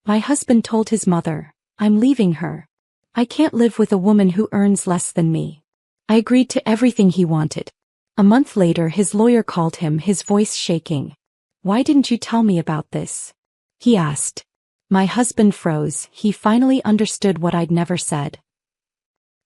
My husband told his mother, "I'm leaving her. I can't live with a woman who earns less than me." I agreed to everything he wanted. A month later his lawyer called him, his voice shaking. "Why didn't you tell me about this?" he asked. My husband froze. He finally understood what I'd never said.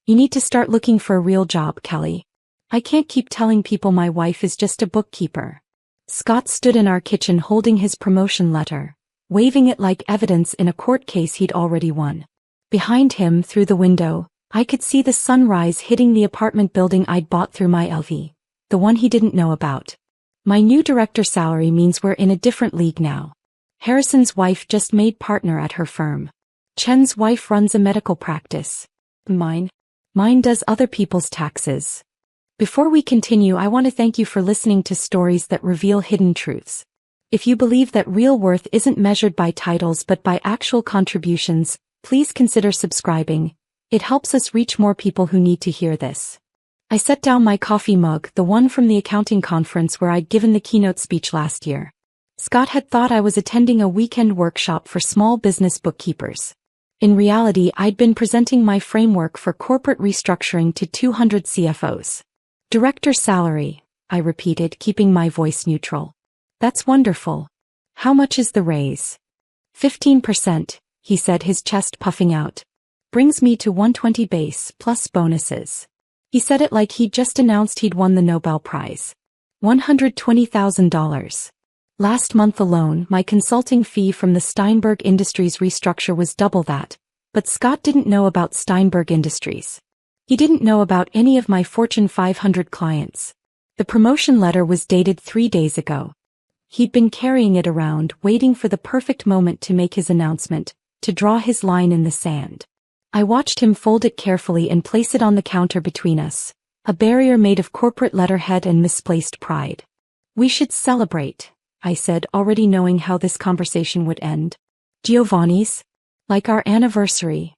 "You need to start looking for a real job, Kelly. I can't keep telling people my wife is just a bookkeeper." Scott stood in our kitchen holding his promotion letter, waving it like evidence in a court case he'd already won. Behind him, through the window, I could see the sunrise hitting the apartment building I'd bought through my LV, the one he didn't know about. My new director salary means we're in a different league now. Harrison's wife just made partner at her firm. Chen's wife runs a medical practice. Mine does other people's taxes. Before we continue, I want to thank you for listening to stories that reveal hidden truths. If you believe that real worth isn't measured by titles but by actual contributions, please consider subscribing. It helps us reach more people who need to hear this. I set down my coffee mug, the one from the accounting conference where I'd given the keynote speech last year. Scott had thought I was attending a weekend workshop for small business bookkeepers. In reality, I'd been presenting my framework for corporate restructuring to 200 CFOs. "Director salary," I repeated, keeping my voice neutral. "That's wonderful. How much is the raise?" 15%, he said, his chest puffing out. "Brings me to 120 base, plus bonuses." He said it like he'd just announced he'd won the Nobel Prize. $120,000. Last month alone, my consulting fee from the Steinberg Industries restructure was double that, but Scott didn't know about Steinberg Industries. He didn't know about any of my Fortune 500 clients. The promotion letter was dated 3 days ago. He'd been carrying it around, waiting for the perfect moment to make his announcement, to draw his line in the sand. I watched him fold it carefully and place it on the counter between us, a barrier made of corporate letterhead and misplaced pride. "We should celebrate," I said, already knowing how this conversation would end. "Giovanni's? Like our anniversary?"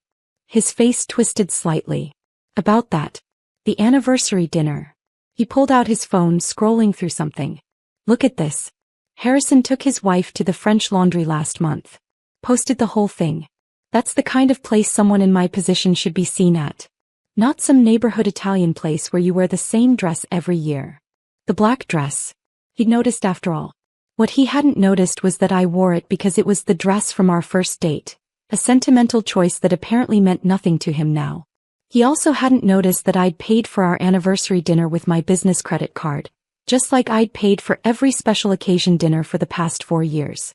His face twisted slightly. "About that. The anniversary dinner." He pulled out his phone, scrolling through something. "Look at this. Harrison took his wife to the French Laundry last month. Posted the whole thing. That's the kind of place someone in my position should be seen at. Not some neighborhood Italian place where you wear the same dress every year. The black dress. He'd noticed after all. What he hadn't noticed was that I wore it because it was the dress from our first date, a sentimental choice that apparently meant nothing to him now. He also hadn't noticed that I'd paid for our anniversary dinner with my business credit card, just like I'd paid for every special occasion dinner for the past 4 years.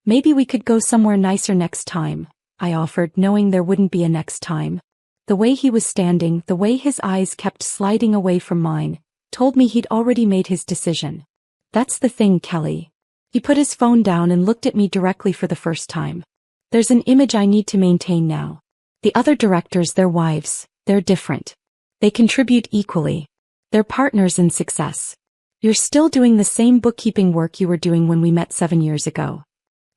"Maybe we could go somewhere nicer next time," I offered, knowing there wouldn't be a next time. The way he was standing, the way his eyes kept sliding away from mine, told me he'd already made his decision. "That's the thing, Kelly." He put his phone down and looked at me directly for the first time. "There's an image I need to maintain now. The other directors, their wives, they're different. They contribute equally. They're partners in success. You're still doing the same bookkeeping work you were doing when we met 7 years ago."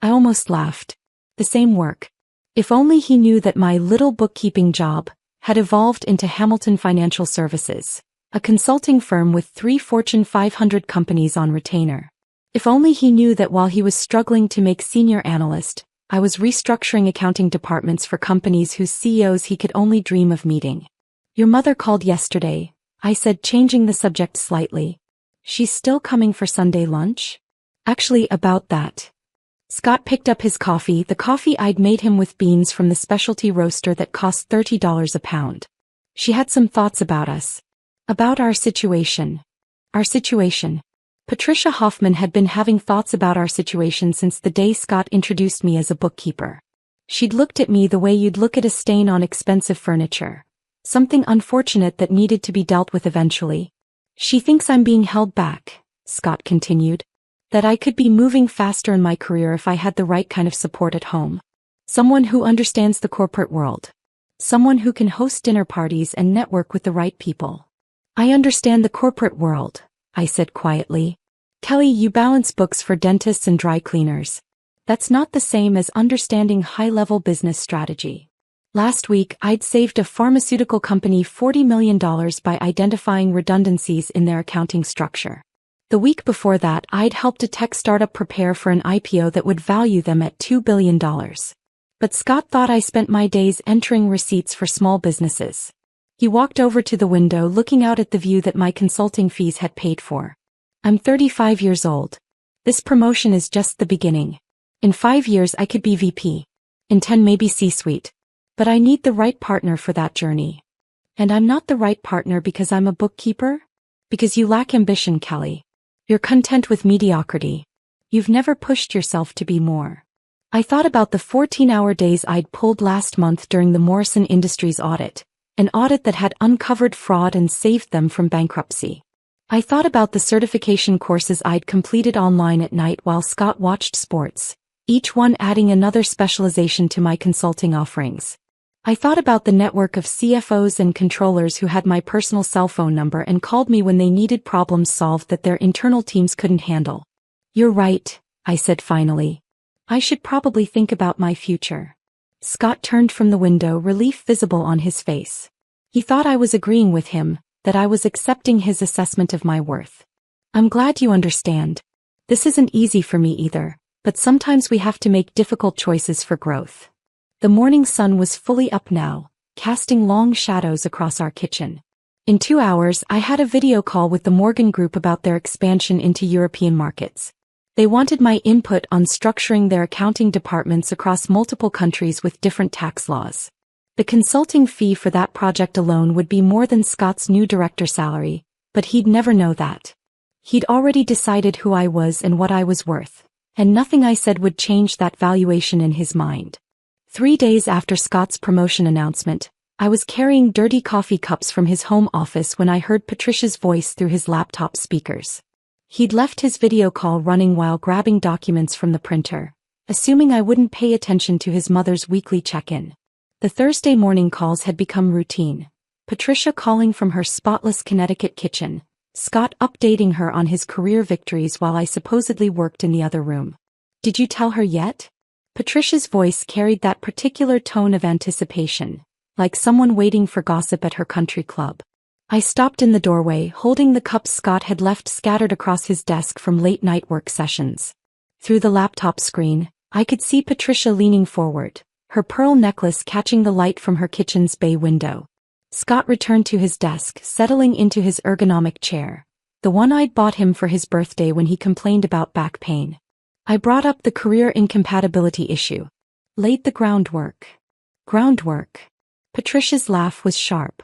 I almost laughed. The same work. If only he knew that my little bookkeeping job had evolved into Hamilton Financial Services, a consulting firm with 3 Fortune 500 companies on retainer. If only he knew that while he was struggling to make senior analyst, I was restructuring accounting departments for companies whose CEOs he could only dream of meeting. "Your mother called yesterday," I said, changing the subject slightly. "She's still coming for Sunday lunch?" "Actually, about that." Scott picked up his coffee, the coffee I'd made him with beans from the specialty roaster that cost $30 a pound. "She had some thoughts about us. About our situation." "Our situation?" Patricia Hoffman had been having thoughts about our situation since the day Scott introduced me as a bookkeeper. She'd looked at me the way you'd look at a stain on expensive furniture. Something unfortunate that needed to be dealt with eventually. "She thinks I'm being held back," Scott continued. "That I could be moving faster in my career if I had the right kind of support at home. Someone who understands the corporate world. Someone who can host dinner parties and network with the right people." "I understand the corporate world," I said quietly. "Kelly, you balance books for dentists and dry cleaners. That's not the same as understanding high-level business strategy. Last week, I'd saved a pharmaceutical company $40 million by identifying redundancies in their accounting structure. The week before that, I'd helped a tech startup prepare for an IPO that would value them at $2 billion. But Scott thought I spent my days entering receipts for small businesses. He walked over to the window looking out at the view that my consulting fees had paid for. I'm 35 years old. This promotion is just the beginning. In 5 years I could be VP. In 10 maybe C-suite. But I need the right partner for that journey. And I'm not the right partner because I'm a bookkeeper? Because you lack ambition, Kelly. You're content with mediocrity. You've never pushed yourself to be more. I thought about the 14-hour days I'd pulled last month during the Morrison Industries audit. An audit that had uncovered fraud and saved them from bankruptcy. I thought about the certification courses I'd completed online at night while Scott watched sports, each one adding another specialization to my consulting offerings. I thought about the network of CFOs and controllers who had my personal cell phone number and called me when they needed problems solved that their internal teams couldn't handle. You're right, I said finally. I should probably think about my future. Scott turned from the window, relief visible on his face. He thought I was agreeing with him, that I was accepting his assessment of my worth. I'm glad you understand. This isn't easy for me either, but sometimes we have to make difficult choices for growth. The morning sun was fully up now, casting long shadows across our kitchen. In 2 hours, I had a video call with the Morgan Group about their expansion into European markets. They wanted my input on structuring their accounting departments across multiple countries with different tax laws. The consulting fee for that project alone would be more than Scott's new director salary, but he'd never know that. He'd already decided who I was and what I was worth, and nothing I said would change that valuation in his mind. 3 days after Scott's promotion announcement, I was carrying dirty coffee cups from his home office when I heard Patricia's voice through his laptop speakers. He'd left his video call running while grabbing documents from the printer, assuming I wouldn't pay attention to his mother's weekly check-in. The Thursday morning calls had become routine. Patricia calling from her spotless Connecticut kitchen, Scott updating her on his career victories while I supposedly worked in the other room. Did you tell her yet? Patricia's voice carried that particular tone of anticipation, like someone waiting for gossip at her country club. I stopped in the doorway, holding the cups Scott had left scattered across his desk from late-night work sessions. Through the laptop screen, I could see Patricia leaning forward, her pearl necklace catching the light from her kitchen's bay window. Scott returned to his desk, settling into his ergonomic chair, the one I'd bought him for his birthday when he complained about back pain. I brought up the career incompatibility issue. Laid the groundwork. Groundwork. Patricia's laugh was sharp.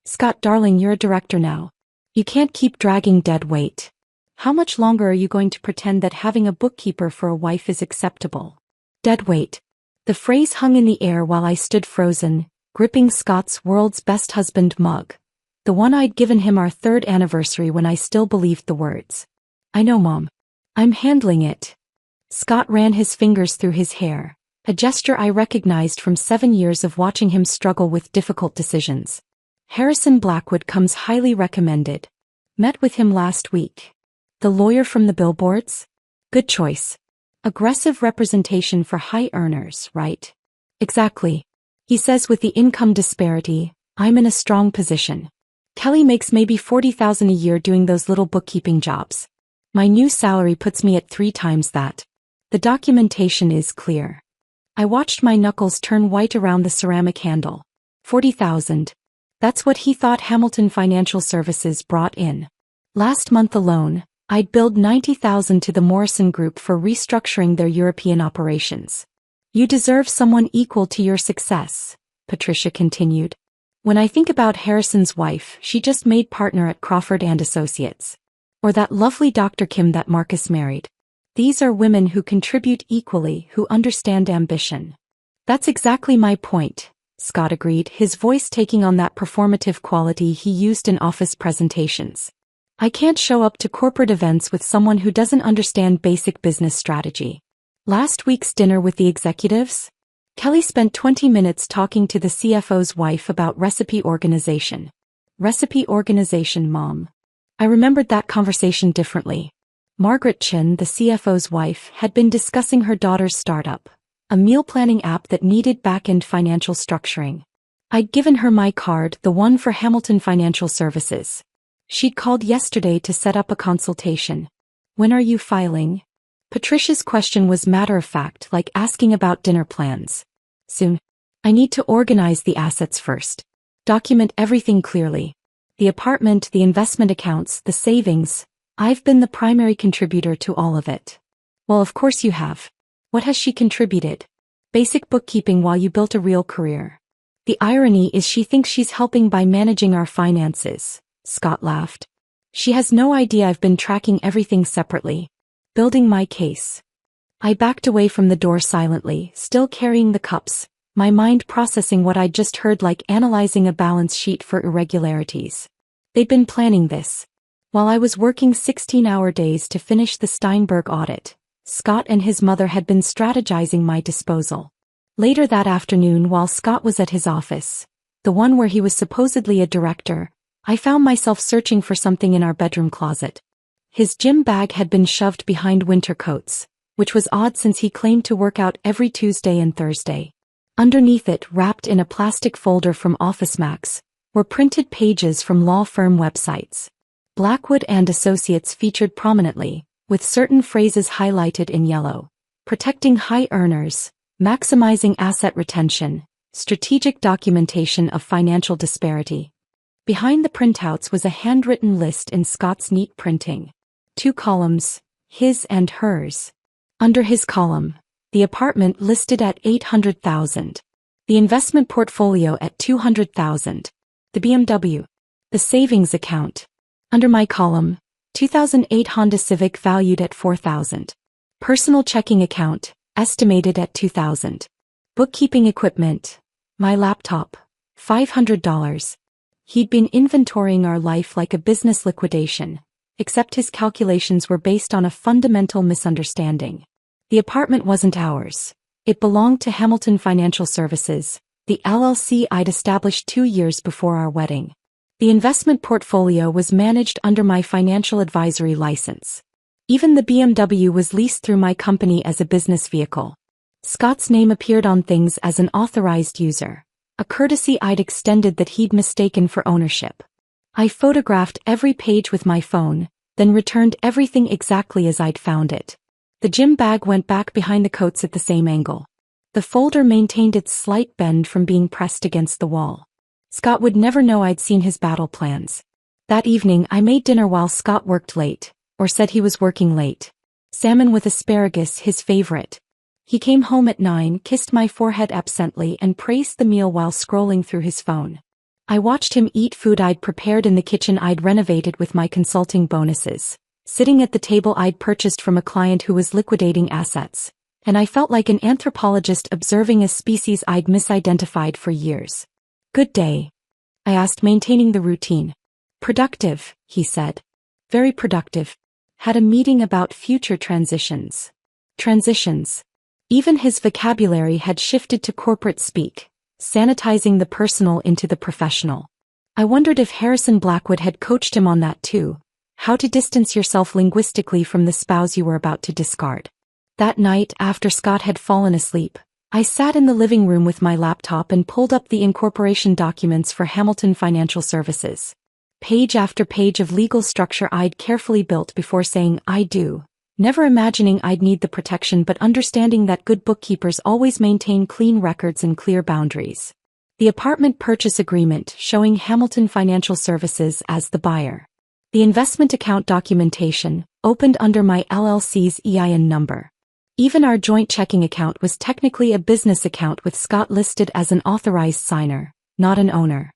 Scott, darling, you're a director now. You can't keep dragging dead weight. How much longer are you going to pretend that having a bookkeeper for a wife is acceptable? Dead weight. The phrase hung in the air while I stood frozen, gripping Scott's World's Best Husband mug, the one I'd given him our 3rd anniversary when I still believed the words. I know, Mom. I'm handling it. Scott ran his fingers through his hair, a gesture I recognized from 7 years of watching him struggle with difficult decisions. Harrison Blackwood comes highly recommended. Met with him last week. The lawyer from the billboards? Good choice. Aggressive representation for high earners, right? Exactly. He says with the income disparity, I'm in a strong position. Kelly makes maybe $40,000 a year doing those little bookkeeping jobs. My new salary puts me at 3 times that. The documentation is clear. I watched my knuckles turn white around the ceramic handle. 40,000. That's what he thought Hamilton Financial Services brought in. Last month alone, I'd billed 90,000 to the Morrison Group for restructuring their European operations. You deserve someone equal to your success, Patricia continued. When I think about Harrison's wife, she just made partner at Crawford and Associates. Or that lovely Dr. Kim that Marcus married. These are women who contribute equally, who understand ambition. That's exactly my point, Scott agreed, his voice taking on that performative quality he used in office presentations. I can't show up to corporate events with someone who doesn't understand basic business strategy. Last week's dinner with the executives? Kelly spent 20 minutes talking to the CFO's wife about recipe organization. Recipe organization, Mom. I remembered that conversation differently. Margaret Chin, the CFO's wife, had been discussing her daughter's startup, a meal planning app that needed back-end financial structuring. I'd given her my card, the one for Hamilton Financial Services. She'd called yesterday to set up a consultation. When are you filing? Patricia's question was matter-of-fact, like asking about dinner plans. Soon. I need to organize the assets first. Document everything clearly. The apartment, the investment accounts, the savings. I've been the primary contributor to all of it. Well, of course you have. What has she contributed? Basic bookkeeping while you built a real career. The irony is she thinks she's helping by managing our finances, Scott laughed. She has no idea I've been tracking everything separately. Building my case. I backed away from the door silently, still carrying the cups, my mind processing what I'd just heard like analyzing a balance sheet for irregularities. They'd been planning this. While I was working 16-hour days to finish the Steinberg audit, Scott and his mother had been strategizing my disposal. Later that afternoon while Scott was at his office, the one where he was supposedly a director, I found myself searching for something in our bedroom closet. His gym bag had been shoved behind winter coats, which was odd since he claimed to work out every Tuesday and Thursday. Underneath it, wrapped in a plastic folder from OfficeMax, were printed pages from law firm websites. Blackwood and Associates featured prominently, with certain phrases highlighted in yellow. Protecting high earners, maximizing asset retention, strategic documentation of financial disparity. Behind the printouts was a handwritten list in Scott's neat printing. 2 columns, his and hers. Under his column, the apartment listed at $800,000. The investment portfolio at $200,000. The BMW. The savings account. Under my column, 2008 Honda Civic valued at $4,000. Personal checking account, estimated at $2,000. Bookkeeping equipment. My laptop. $500. He'd been inventorying our life like a business liquidation, except his calculations were based on a fundamental misunderstanding. The apartment wasn't ours. It belonged to Hamilton Financial Services, the LLC I'd established 2 years before our wedding. The investment portfolio was managed under my financial advisory license. Even the BMW was leased through my company as a business vehicle. Scott's name appeared on things as an authorized user, a courtesy I'd extended that he'd mistaken for ownership. I photographed every page with my phone, then returned everything exactly as I'd found it. The gym bag went back behind the coats at the same angle. The folder maintained its slight bend from being pressed against the wall. Scott would never know I'd seen his battle plans. That evening I made dinner while Scott worked late, or said he was working late. Salmon with asparagus, his favorite. He came home at 9, kissed my forehead absently and praised the meal while scrolling through his phone. I watched him eat food I'd prepared in the kitchen I'd renovated with my consulting bonuses, sitting at the table I'd purchased from a client who was liquidating assets, and I felt like an anthropologist observing a species I'd misidentified for years. Good day? I asked, maintaining the routine. Productive, he said. Very productive. Had a meeting about future transitions. Transitions. Even his vocabulary had shifted to corporate speak, sanitizing the personal into the professional. I wondered if Harrison Blackwood had coached him on that too, how to distance yourself linguistically from the spouse you were about to discard. That night, after Scott had fallen asleep, I sat in the living room with my laptop and pulled up the incorporation documents for Hamilton Financial Services. Page after page of legal structure I'd carefully built before saying I do, never imagining I'd need the protection but understanding that good bookkeepers always maintain clean records and clear boundaries. The apartment purchase agreement showing Hamilton Financial Services as the buyer. The investment account documentation, opened under my LLC's EIN number. Even our joint checking account was technically a business account with Scott listed as an authorized signer, not an owner.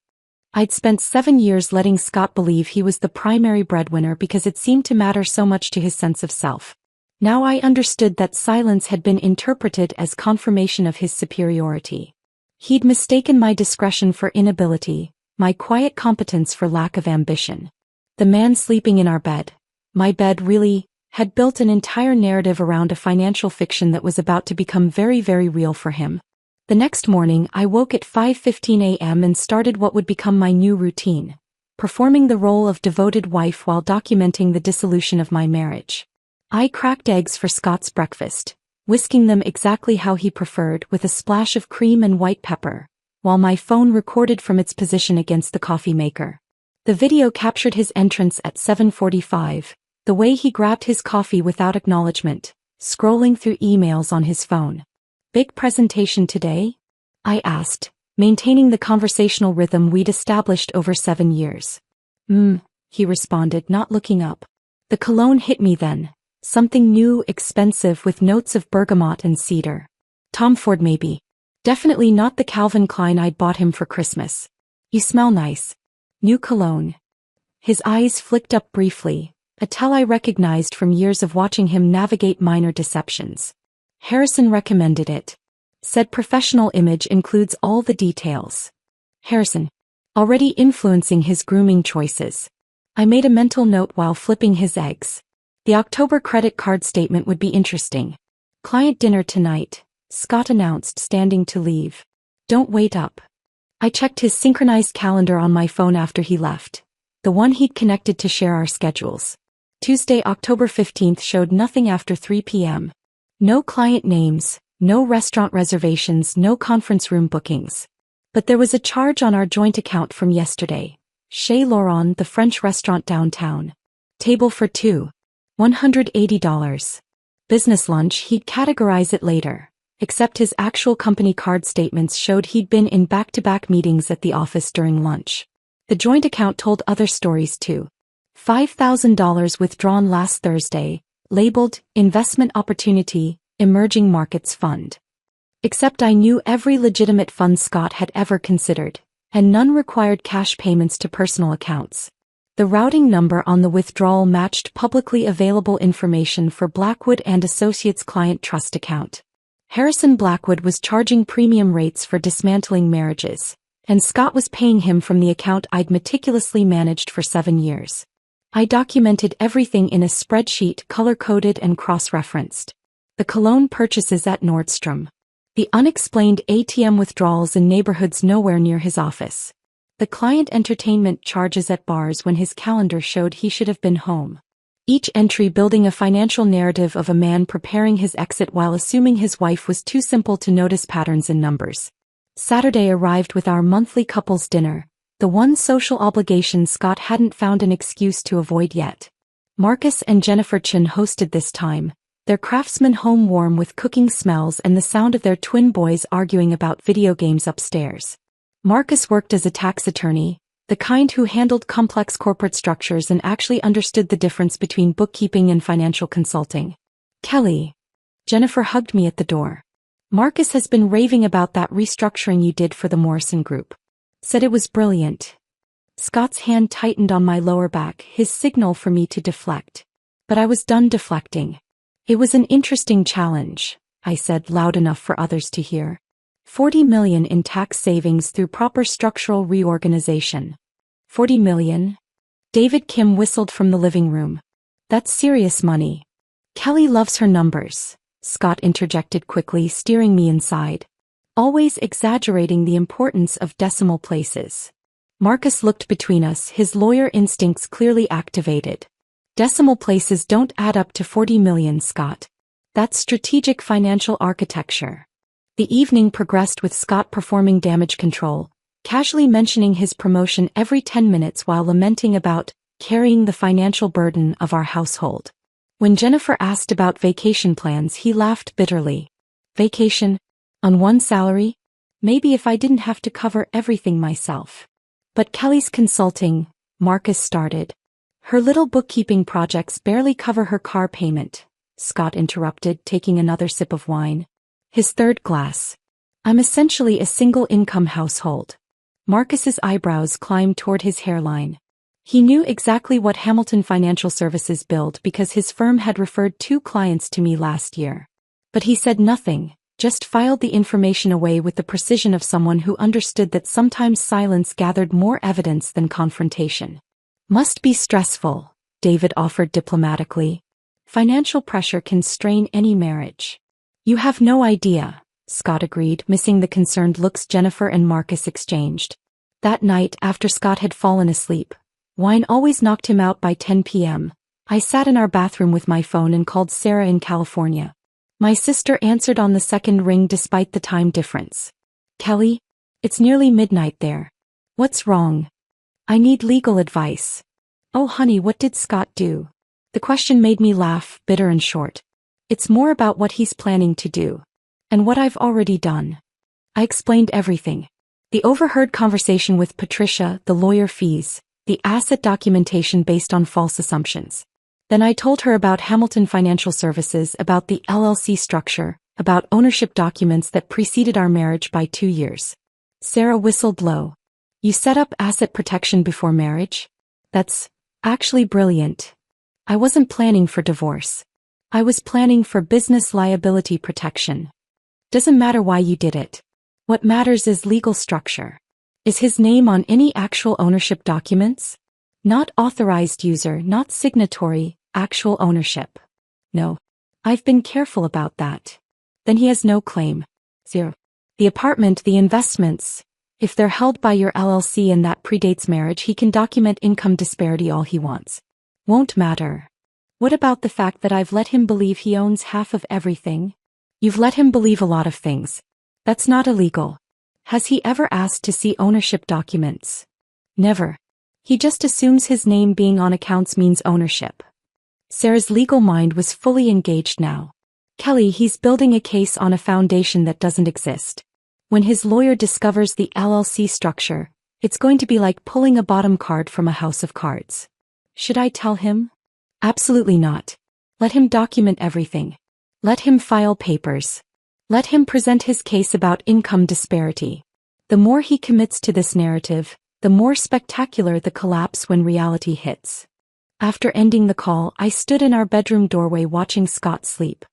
I'd spent 7 years letting Scott believe he was the primary breadwinner because it seemed to matter so much to his sense of self. Now I understood that silence had been interpreted as confirmation of his superiority. He'd mistaken my discretion for inability, my quiet competence for lack of ambition. The man sleeping in our bed, my bed really, had built an entire narrative around a financial fiction that was about to become very, very real for him. The next morning I woke at 5:15 a.m. and started what would become my new routine, performing the role of devoted wife while documenting the dissolution of my marriage. I cracked eggs for Scott's breakfast, whisking them exactly how he preferred with a splash of cream and white pepper, while my phone recorded from its position against the coffee maker. The video captured his entrance at 7:45, the way he grabbed his coffee without acknowledgement, scrolling through emails on his phone. Big presentation today? I asked, maintaining the conversational rhythm we'd established over 7 years. He responded, not looking up. The cologne hit me then. Something new, expensive, with notes of bergamot and cedar. Tom Ford maybe. Definitely not the Calvin Klein I'd bought him for Christmas. You smell nice. New cologne. His eyes flicked up briefly, a tell I recognized from years of watching him navigate minor deceptions. Harrison recommended it. Said professional image includes all the details. Harrison. Already influencing his grooming choices. I made a mental note while flipping his eggs. The October credit card statement would be interesting. Client dinner tonight, Scott announced, standing to leave. Don't wait up. I checked his synchronized calendar on my phone after he left. The one he'd connected to share our schedules. Tuesday, October 15th showed nothing after 3 p.m. No client names, no restaurant reservations, no conference room bookings. But there was a charge on our joint account from yesterday. Chez Laurent, the French restaurant downtown. Table for two. $180. Business lunch, he'd categorize it later. Except his actual company card statements showed he'd been in back-to-back meetings at the office during lunch. The joint account told other stories too. $5,000 withdrawn last Thursday, labeled Investment Opportunity, Emerging Markets Fund. Except I knew every legitimate fund Scott had ever considered, and none required cash payments to personal accounts. The routing number on the withdrawal matched publicly available information for Blackwood and Associates' client trust account. Harrison Blackwood was charging premium rates for dismantling marriages, and Scott was paying him from the account I'd meticulously managed for 7 years. I documented everything in a spreadsheet, color-coded and cross-referenced. The cologne purchases at Nordstrom. The unexplained ATM withdrawals in neighborhoods nowhere near his office. The client entertainment charges at bars when his calendar showed he should have been home. Each entry building a financial narrative of a man preparing his exit while assuming his wife was too simple to notice patterns in numbers. Saturday arrived with our monthly couples dinner, the one social obligation Scott hadn't found an excuse to avoid yet. Marcus and Jennifer Chin hosted this time, their craftsman home warm with cooking smells and the sound of their twin boys arguing about video games upstairs. Marcus worked as a tax attorney, the kind who handled complex corporate structures and actually understood the difference between bookkeeping and financial consulting. Kelly. Jennifer hugged me at the door. Marcus has been raving about that restructuring you did for the Morrison Group. Said it was brilliant. Scott's hand tightened on my lower back, his signal for me to deflect. But I was done deflecting. It was an interesting challenge, I said loud enough for others to hear. $40 million in tax savings through proper structural reorganization. $40 million? David Kim whistled from the living room. That's serious money. Kelly loves her numbers, Scott interjected quickly, steering me inside. Always exaggerating the importance of decimal places. Marcus looked between us, his lawyer instincts clearly activated. Decimal places don't add up to $40 million, Scott. That's strategic financial architecture. The evening progressed with Scott performing damage control, casually mentioning his promotion every 10 minutes while lamenting about carrying the financial burden of our household. When Jennifer asked about vacation plans, he laughed bitterly. Vacation? On one salary? Maybe if I didn't have to cover everything myself. But Kelly's consulting, Marcus started. Her little bookkeeping projects barely cover her car payment, Scott interrupted, taking another sip of wine. His third glass. I'm essentially a single-income household. Marcus's eyebrows climbed toward his hairline. He knew exactly what Hamilton Financial Services billed because his firm had referred 2 clients to me last year. But he said nothing, just filed the information away with the precision of someone who understood that sometimes silence gathered more evidence than confrontation. Must be stressful, David offered diplomatically. Financial pressure can strain any marriage. You have no idea, Scott agreed, missing the concerned looks Jennifer and Marcus exchanged. That night, after Scott had fallen asleep, wine always knocked him out by 10 p.m., I sat in our bathroom with my phone and called Sarah in California. My sister answered on the second ring despite the time difference. Kelly? It's nearly midnight there. What's wrong? I need legal advice. Oh honey, what did Scott do? The question made me laugh, bitter and short. It's more about what he's planning to do. And what I've already done. I explained everything. The overheard conversation with Patricia, the lawyer fees, the asset documentation based on false assumptions. Then I told her about Hamilton Financial Services, about the LLC structure, about ownership documents that preceded our marriage by 2 years. Sarah whistled low. You set up asset protection before marriage? That's actually brilliant. I wasn't planning for divorce. I was planning for business liability protection. Doesn't matter why you did it. What matters is legal structure. Is his name on any actual ownership documents? Not authorized user, not signatory, actual ownership. No. I've been careful about that. Then he has no claim. Zero. The apartment, the investments. If they're held by your LLC and that predates marriage, he can document income disparity all he wants. Won't matter. What about the fact that I've let him believe he owns half of everything? You've let him believe a lot of things. That's not illegal. Has he ever asked to see ownership documents? Never. He just assumes his name being on accounts means ownership. Sarah's legal mind was fully engaged now. Kelly, he's building a case on a foundation that doesn't exist. When his lawyer discovers the LLC structure, it's going to be like pulling a bottom card from a house of cards. Should I tell him? Absolutely not. Let him document everything. Let him file papers. Let him present his case about income disparity. The more he commits to this narrative, the more spectacular the collapse when reality hits. After ending the call, I stood in our bedroom doorway watching Scott sleep.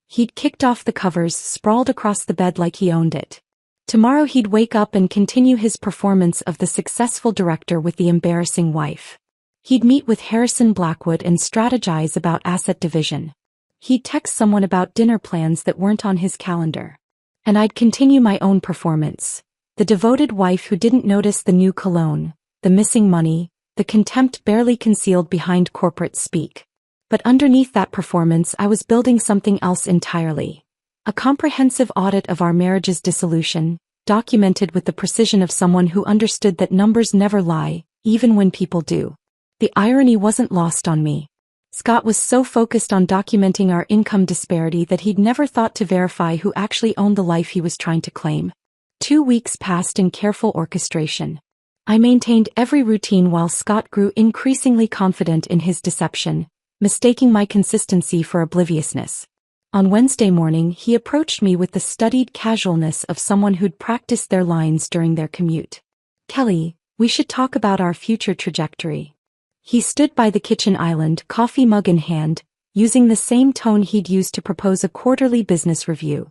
He'd kicked off the covers, sprawled across the bed like he owned it. Tomorrow he'd wake up and continue his performance of the successful director with the embarrassing wife. He'd meet with Harrison Blackwood and strategize about asset division. He'd text someone about dinner plans that weren't on his calendar. And I'd continue my own performance. The devoted wife who didn't notice the new cologne, the missing money, the contempt barely concealed behind corporate speak. But underneath that performance I was building something else entirely. A comprehensive audit of our marriage's dissolution, documented with the precision of someone who understood that numbers never lie, even when people do. The irony wasn't lost on me. Scott was so focused on documenting our income disparity that he'd never thought to verify who actually owned the life he was trying to claim. 2 weeks passed in careful orchestration. I maintained every routine while Scott grew increasingly confident in his deception, mistaking my consistency for obliviousness. On Wednesday morning, he approached me with the studied casualness of someone who'd practiced their lines during their commute. Kelly, we should talk about our future trajectory. He stood by the kitchen island, coffee mug in hand, using the same tone he'd used to propose a quarterly business review.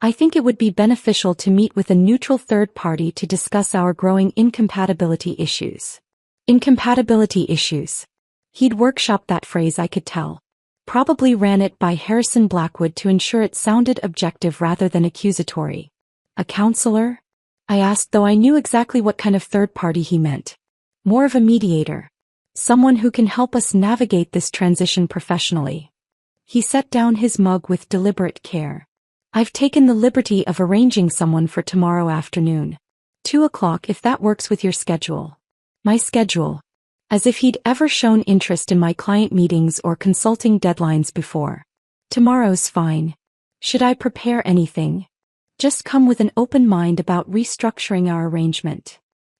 I think it would be beneficial to meet with a neutral third party to discuss our growing incompatibility issues. Incompatibility issues. He'd workshopped that phrase, I could tell. Probably ran it by Harrison Blackwood to ensure it sounded objective rather than accusatory. A counselor? I asked, though I knew exactly what kind of third party he meant. More of a mediator. Someone who can help us navigate this transition professionally. He set down his mug with deliberate care. I've taken the liberty of arranging someone for tomorrow afternoon. 2 o'clock if that works with your schedule. My schedule. As if he'd ever shown interest in my client meetings or consulting deadlines before. Tomorrow's fine. Should I prepare anything? Just come with an open mind about restructuring our arrangement.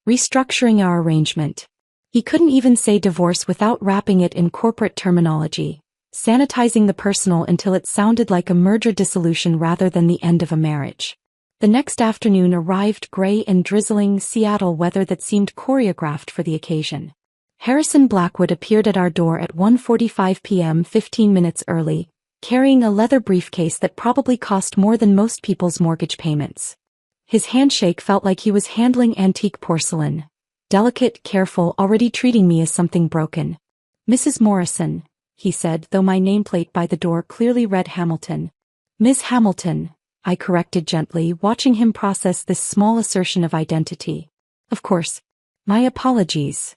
Restructuring our arrangement. He couldn't even say divorce without wrapping it in corporate terminology, sanitizing the personal until it sounded like a merger dissolution rather than the end of a marriage. The next afternoon arrived gray and drizzling Seattle weather that seemed choreographed for the occasion. Harrison Blackwood appeared at our door at 1:45 p.m. 15 minutes early, carrying a leather briefcase that probably cost more than most people's mortgage payments. His handshake felt like he was handling antique porcelain. Delicate, careful, already treating me as something broken. Mrs. Morrison, he said, though my nameplate by the door clearly read Hamilton. Miss Hamilton, I corrected gently, watching him process this small assertion of identity. Of course. My apologies.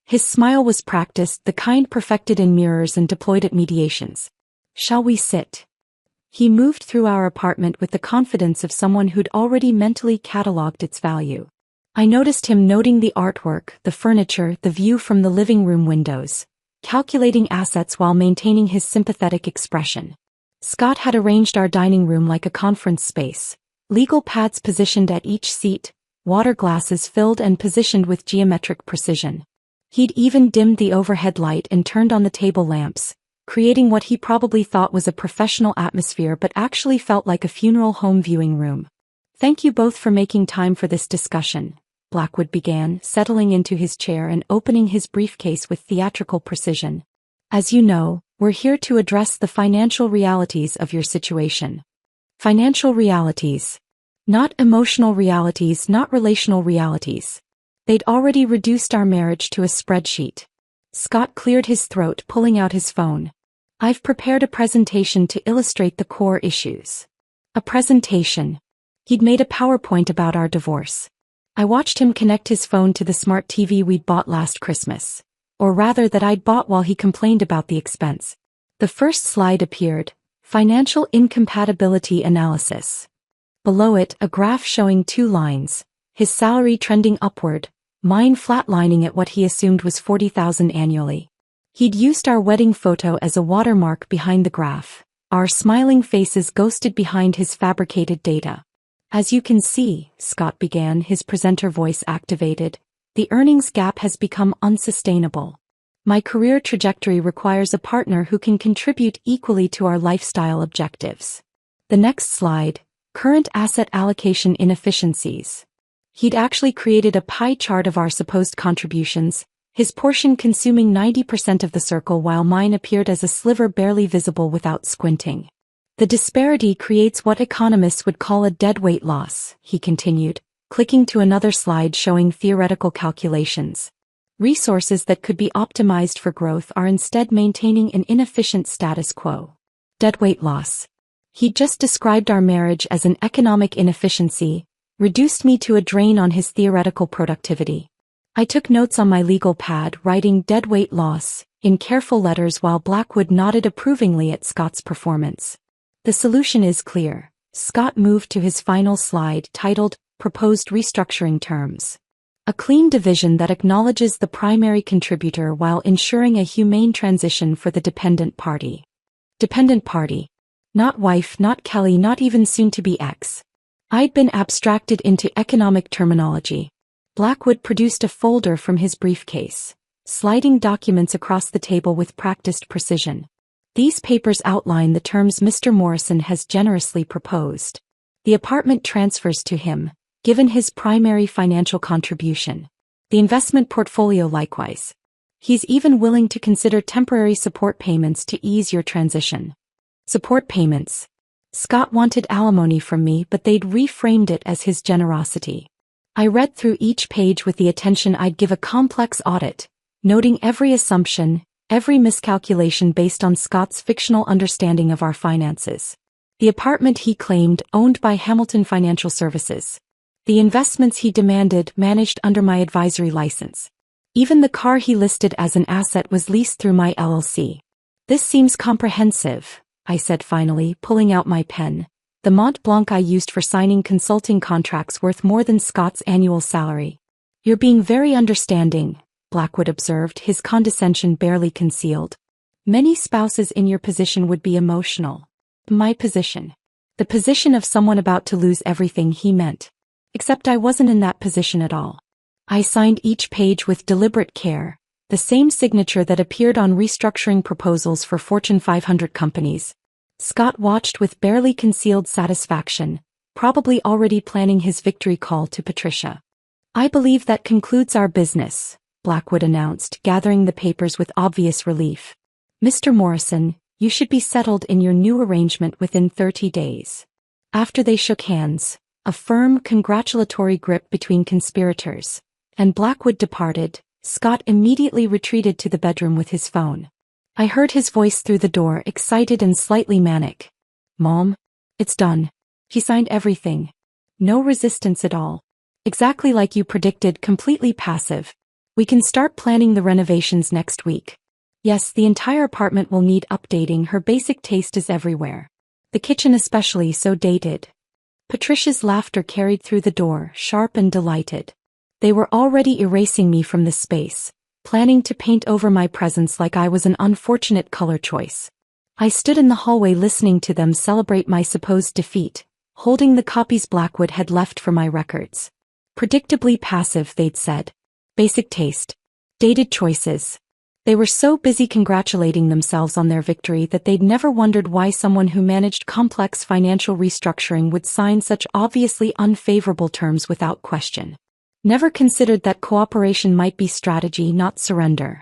His smile was practiced, the kind perfected in mirrors and deployed at mediations. Shall we sit? He moved through our apartment with the confidence of someone who'd already mentally catalogued its value. I noticed him noting the artwork, the furniture, the view from the living room windows, calculating assets while maintaining his sympathetic expression. Scott had arranged our dining room like a conference space, Legal pads positioned at each seat, water glasses filled and positioned with geometric precision. He'd even dimmed the overhead light and turned on the table lamps, creating what he probably thought was a professional atmosphere but actually felt like a funeral home viewing room. "Thank you both for making time for this discussion," Blackwood began, settling into his chair and opening his briefcase with theatrical precision. "As you know, we're here to address the financial realities of your situation." Financial realities. Not emotional realities, not relational realities. They'd already reduced our marriage to a spreadsheet. Scott cleared his throat, pulling out his phone. "I've prepared a presentation to illustrate the core issues." A presentation. He'd made a PowerPoint about our divorce. I watched him connect his phone to the smart TV we'd bought last Christmas. Or rather that I'd bought while he complained about the expense. The first slide appeared, Financial Incompatibility Analysis. Below it, a graph showing 2 lines, his salary trending upward, mine flatlining at what he assumed was $40,000 annually. He'd used our wedding photo as a watermark behind the graph, our smiling faces ghosted behind his fabricated data. "As you can see," Scott began, his presenter voice activated, "the earnings gap has become unsustainable. My career trajectory requires a partner who can contribute equally to our lifestyle objectives." The next slide, Current Asset Allocation Inefficiencies. He'd actually created a pie chart of our supposed contributions, his portion consuming 90% of the circle while mine appeared as a sliver barely visible without squinting. "The disparity creates what economists would call a deadweight loss," he continued, clicking to another slide showing theoretical calculations. "Resources that could be optimized for growth are instead maintaining an inefficient status quo." Deadweight loss. He'd just described our marriage as an economic inefficiency, reduced me to a drain on his theoretical productivity. I took notes on my legal pad, writing deadweight loss in careful letters while Blackwood nodded approvingly at Scott's performance. "The solution is clear." Scott moved to his final slide titled, Proposed Restructuring Terms. "A clean division that acknowledges the primary contributor while ensuring a humane transition for the dependent party." Dependent party. Not wife, not Kelly, not even soon-to-be ex. I'd been abstracted into economic terminology. Blackwood produced a folder from his briefcase, sliding documents across the table with practiced precision. "These papers outline the terms Mr. Morrison has generously proposed. The apartment transfers to him, given his primary financial contribution. The investment portfolio likewise. He's even willing to consider temporary support payments to ease your transition." Support payments. Scott wanted alimony from me, but they'd reframed it as his generosity. I read through each page with the attention I'd give a complex audit, noting every assumption, every miscalculation based on Scott's fictional understanding of our finances. The apartment he claimed owned by Hamilton Financial Services. The investments he demanded managed under my advisory license. Even the car he listed as an asset was leased through my LLC. "This seems comprehensive," I said finally, pulling out my pen. The Mont Blanc I used for signing consulting contracts worth more than Scott's annual salary. "You're being very understanding," Blackwood observed, his condescension barely concealed. "Many spouses in your position would be emotional." My position. The position of someone about to lose everything, he meant. Except I wasn't in that position at all. I signed each page with deliberate care, the same signature that appeared on restructuring proposals for Fortune 500 companies. Scott watched with barely concealed satisfaction, probably already planning his victory call to Patricia. "I believe that concludes our business," Blackwood announced, gathering the papers with obvious relief. "Mr. Morrison, you should be settled in your new arrangement within 30 days. After they shook hands, a firm, congratulatory grip between conspirators, and Blackwood departed, Scott immediately retreated to the bedroom with his phone. I heard his voice through the door, excited and slightly manic. "Mom, it's done. He signed everything. No resistance at all. Exactly like you predicted, completely passive. We can start planning the renovations next week. Yes, the entire apartment will need updating. Her basic taste is everywhere. The kitchen especially, so dated." Patricia's laughter carried through the door, sharp and delighted. They were already erasing me from the space, planning to paint over my presence like I was an unfortunate color choice. I stood in the hallway listening to them celebrate my supposed defeat, holding the copies Blackwood had left for my records. Predictably passive, they'd said. Basic taste. Dated choices. They were so busy congratulating themselves on their victory that they'd never wondered why someone who managed complex financial restructuring would sign such obviously unfavorable terms without question. Never considered that cooperation might be strategy, not surrender.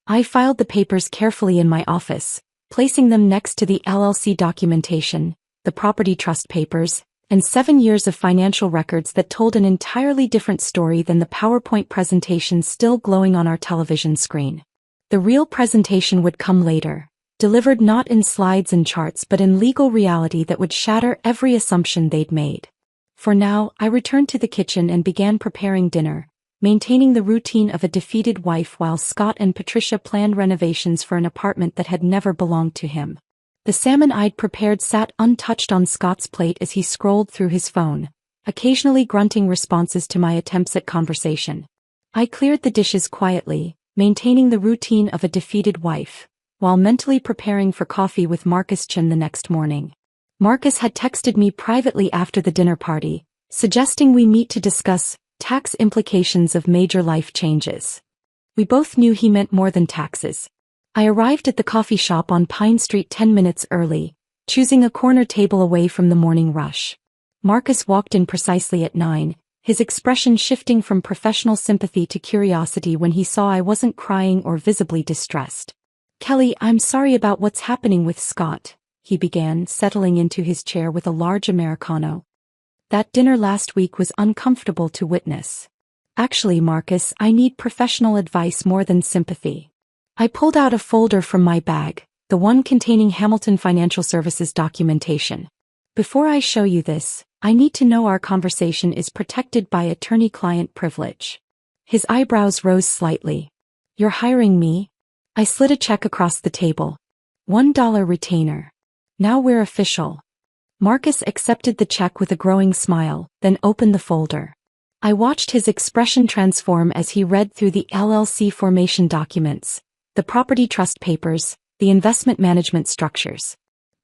I filed the papers carefully in my office, placing them next to the LLC documentation, the property trust papers, and 7 years of financial records that told an entirely different story than the PowerPoint presentation still glowing on our television screen. The real presentation would come later, delivered not in slides and charts but in legal reality that would shatter every assumption they'd made. For now, I returned to the kitchen and began preparing dinner, maintaining the routine of a defeated wife while Scott and Patricia planned renovations for an apartment that had never belonged to him. The salmon I'd prepared sat untouched on Scott's plate as he scrolled through his phone, occasionally grunting responses to my attempts at conversation. I cleared the dishes quietly, maintaining the routine of a defeated wife, while mentally preparing for coffee with Marcus Chin the next morning. Marcus had texted me privately after the dinner party, suggesting we meet to discuss tax implications of major life changes. We both knew he meant more than taxes. I arrived at the coffee shop on Pine Street 10 minutes early, choosing a corner table away from the morning rush. Marcus walked in precisely at 9, his expression shifting from professional sympathy to curiosity when he saw I wasn't crying or visibly distressed. "Kelly, I'm sorry about what's happening with Scott," he began, settling into his chair with a large Americano. "That dinner last week was uncomfortable to witness. Actually, Marcus, I need professional advice more than sympathy." I pulled out a folder from my bag, the one containing Hamilton Financial Services documentation. "Before I show you this, I need to know our conversation is protected by attorney-client privilege." His eyebrows rose slightly. "You're hiring me?" I slid a check across the table. $1 retainer. "Now we're official." Marcus accepted the check with a growing smile, then opened the folder. I watched his expression transform as he read through the LLC formation documents, the property trust papers, the investment management structures.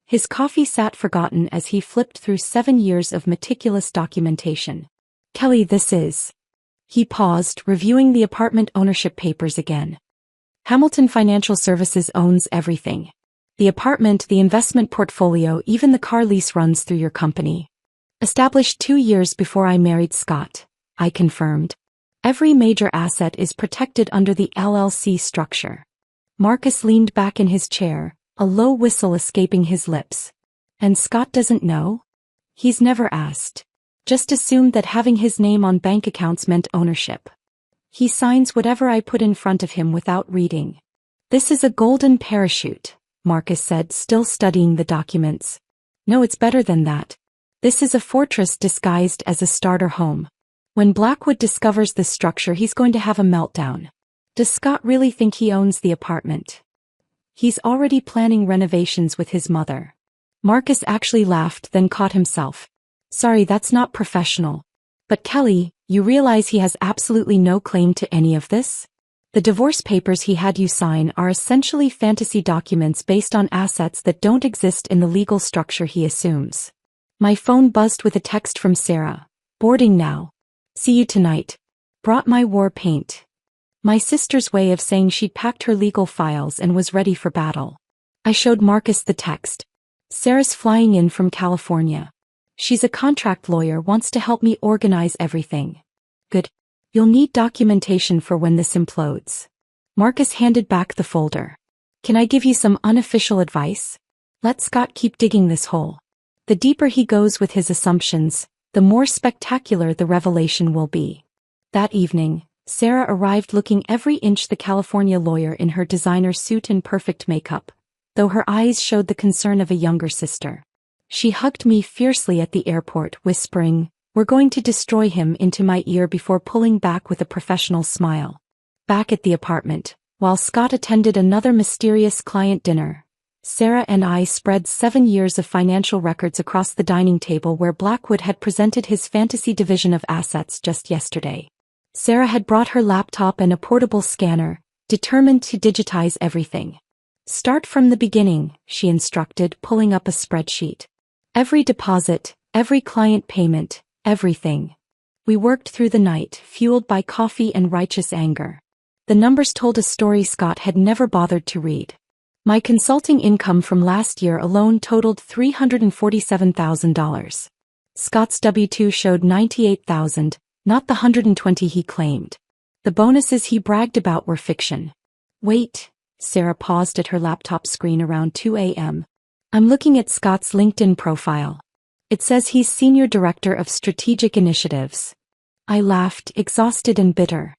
His coffee sat forgotten as he flipped through 7 years of meticulous documentation. "Kelly, this is..." He paused, reviewing the apartment ownership papers again. "Hamilton Financial Services owns everything. The apartment, the investment portfolio, even the car lease runs through your company. Established 2 years before I married Scott," I confirmed. "Every major asset is protected under the LLC structure." Marcus leaned back in his chair, a low whistle escaping his lips. "And Scott doesn't know?" "He's never asked. Just assumed that having his name on bank accounts meant ownership. He signs whatever I put in front of him without reading." "This is a golden parachute," Marcus said, still studying the documents. "No, it's better than that. This is a fortress disguised as a starter home. When Blackwood discovers this structure, he's going to have a meltdown. Does Scott really think he owns the apartment? He's already planning renovations with his mother." Marcus actually laughed, then caught himself. "Sorry, that's not professional. But Kelly, you realize he has absolutely no claim to any of this? The divorce papers he had you sign are essentially fantasy documents based on assets that don't exist in the legal structure he assumes." My phone buzzed with a text from Sarah. "Boarding now. See you tonight. Brought my war paint." My sister's way of saying she'd packed her legal files and was ready for battle. I showed Marcus the text. "Sarah's flying in from California. She's a contract lawyer, wants to help me organize everything." "Good. You'll need documentation for when this implodes." Marcus handed back the folder. "Can I give you some unofficial advice? Let Scott keep digging this hole. The deeper he goes with his assumptions, the more spectacular the revelation will be." That evening, Sarah arrived looking every inch the California lawyer in her designer suit and perfect makeup, though her eyes showed the concern of a younger sister. She hugged me fiercely at the airport, whispering, "We're going to destroy him," into my ear before pulling back with a professional smile. Back at the apartment, while Scott attended another mysterious client dinner, Sarah and I spread 7 years of financial records across the dining table where Blackwood had presented his fantasy division of assets just yesterday. Sarah had brought her laptop and a portable scanner, determined to digitize everything. "Start from the beginning," she instructed, pulling up a spreadsheet. "Every deposit, Every client payment, everything. We worked through the night, fueled by coffee and righteous anger. The numbers told a story Scott had never bothered to read. My consulting income from last year alone totaled $347,000. Scott's W-2 showed $98,000, not the $120,000 he claimed. The bonuses he bragged about were fiction. Wait, Sarah paused at her laptop screen around 2 a.m. I'm looking at Scott's LinkedIn profile. It says he's Senior Director of Strategic Initiatives. I laughed, exhausted and bitter.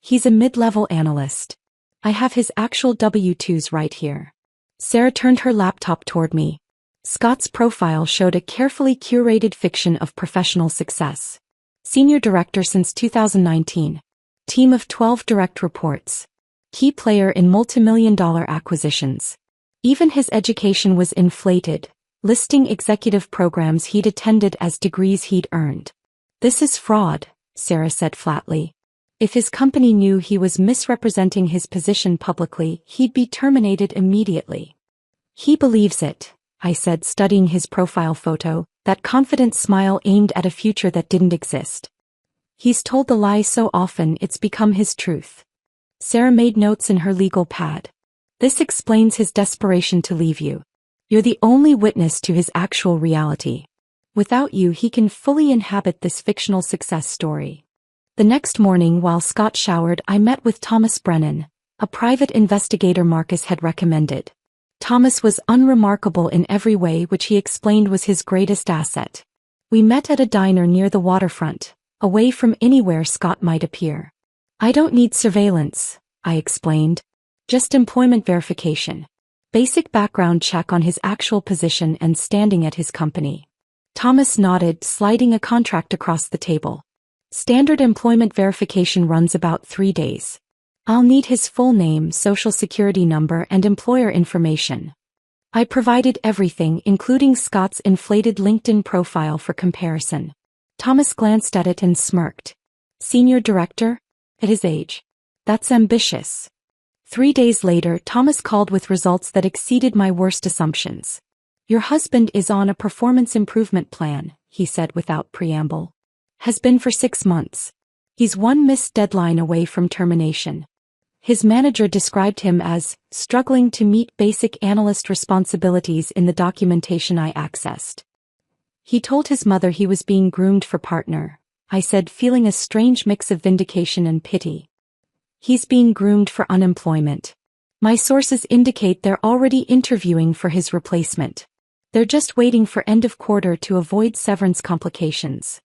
He's a mid-level analyst. I have his actual W-2s right here. Sarah turned her laptop toward me. Scott's profile showed a carefully curated fiction of professional success. Senior Director since 2019. Team of 12 direct reports. Key player in multimillion-dollar acquisitions. Even his education was inflated, listing executive programs he'd attended as degrees he'd earned. This is fraud, Sarah said flatly. If his company knew he was misrepresenting his position publicly, he'd be terminated immediately. He believes it, I said, studying his profile photo, that confident smile aimed at a future that didn't exist. He's told the lie so often it's become his truth. Sarah made notes in her legal pad. This explains his desperation to leave you. You're the only witness to his actual reality. Without you, he can fully inhabit this fictional success story. The next morning, while Scott showered, I met with Thomas Brennan, a private investigator Marcus had recommended. Thomas was unremarkable in every way, which he explained was his greatest asset. We met at a diner near the waterfront, away from anywhere Scott might appear. I don't need surveillance, I explained. Just employment verification. Basic background check on his actual position and standing at his company. Thomas nodded, sliding a contract across the table. Standard employment verification runs about 3 days. I'll need his full name, social security number, and employer information. I provided everything, including Scott's inflated LinkedIn profile for comparison. Thomas glanced at it and smirked. Senior Director? At his age. That's ambitious. 3 days later, Thomas called with results that exceeded my worst assumptions. Your husband is on a performance improvement plan, he said without preamble. Has been for 6 months. He's one missed deadline away from termination. His manager described him as struggling to meet basic analyst responsibilities in the documentation I accessed. He told his mother he was being groomed for partner, I said, feeling a strange mix of vindication and pity. He's being groomed for unemployment. My sources indicate they're already interviewing for his replacement. They're just waiting for end of quarter to avoid severance complications.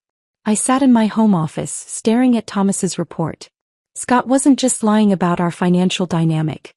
I sat in my home office, staring at Thomas's report. Scott wasn't just lying about our financial dynamic.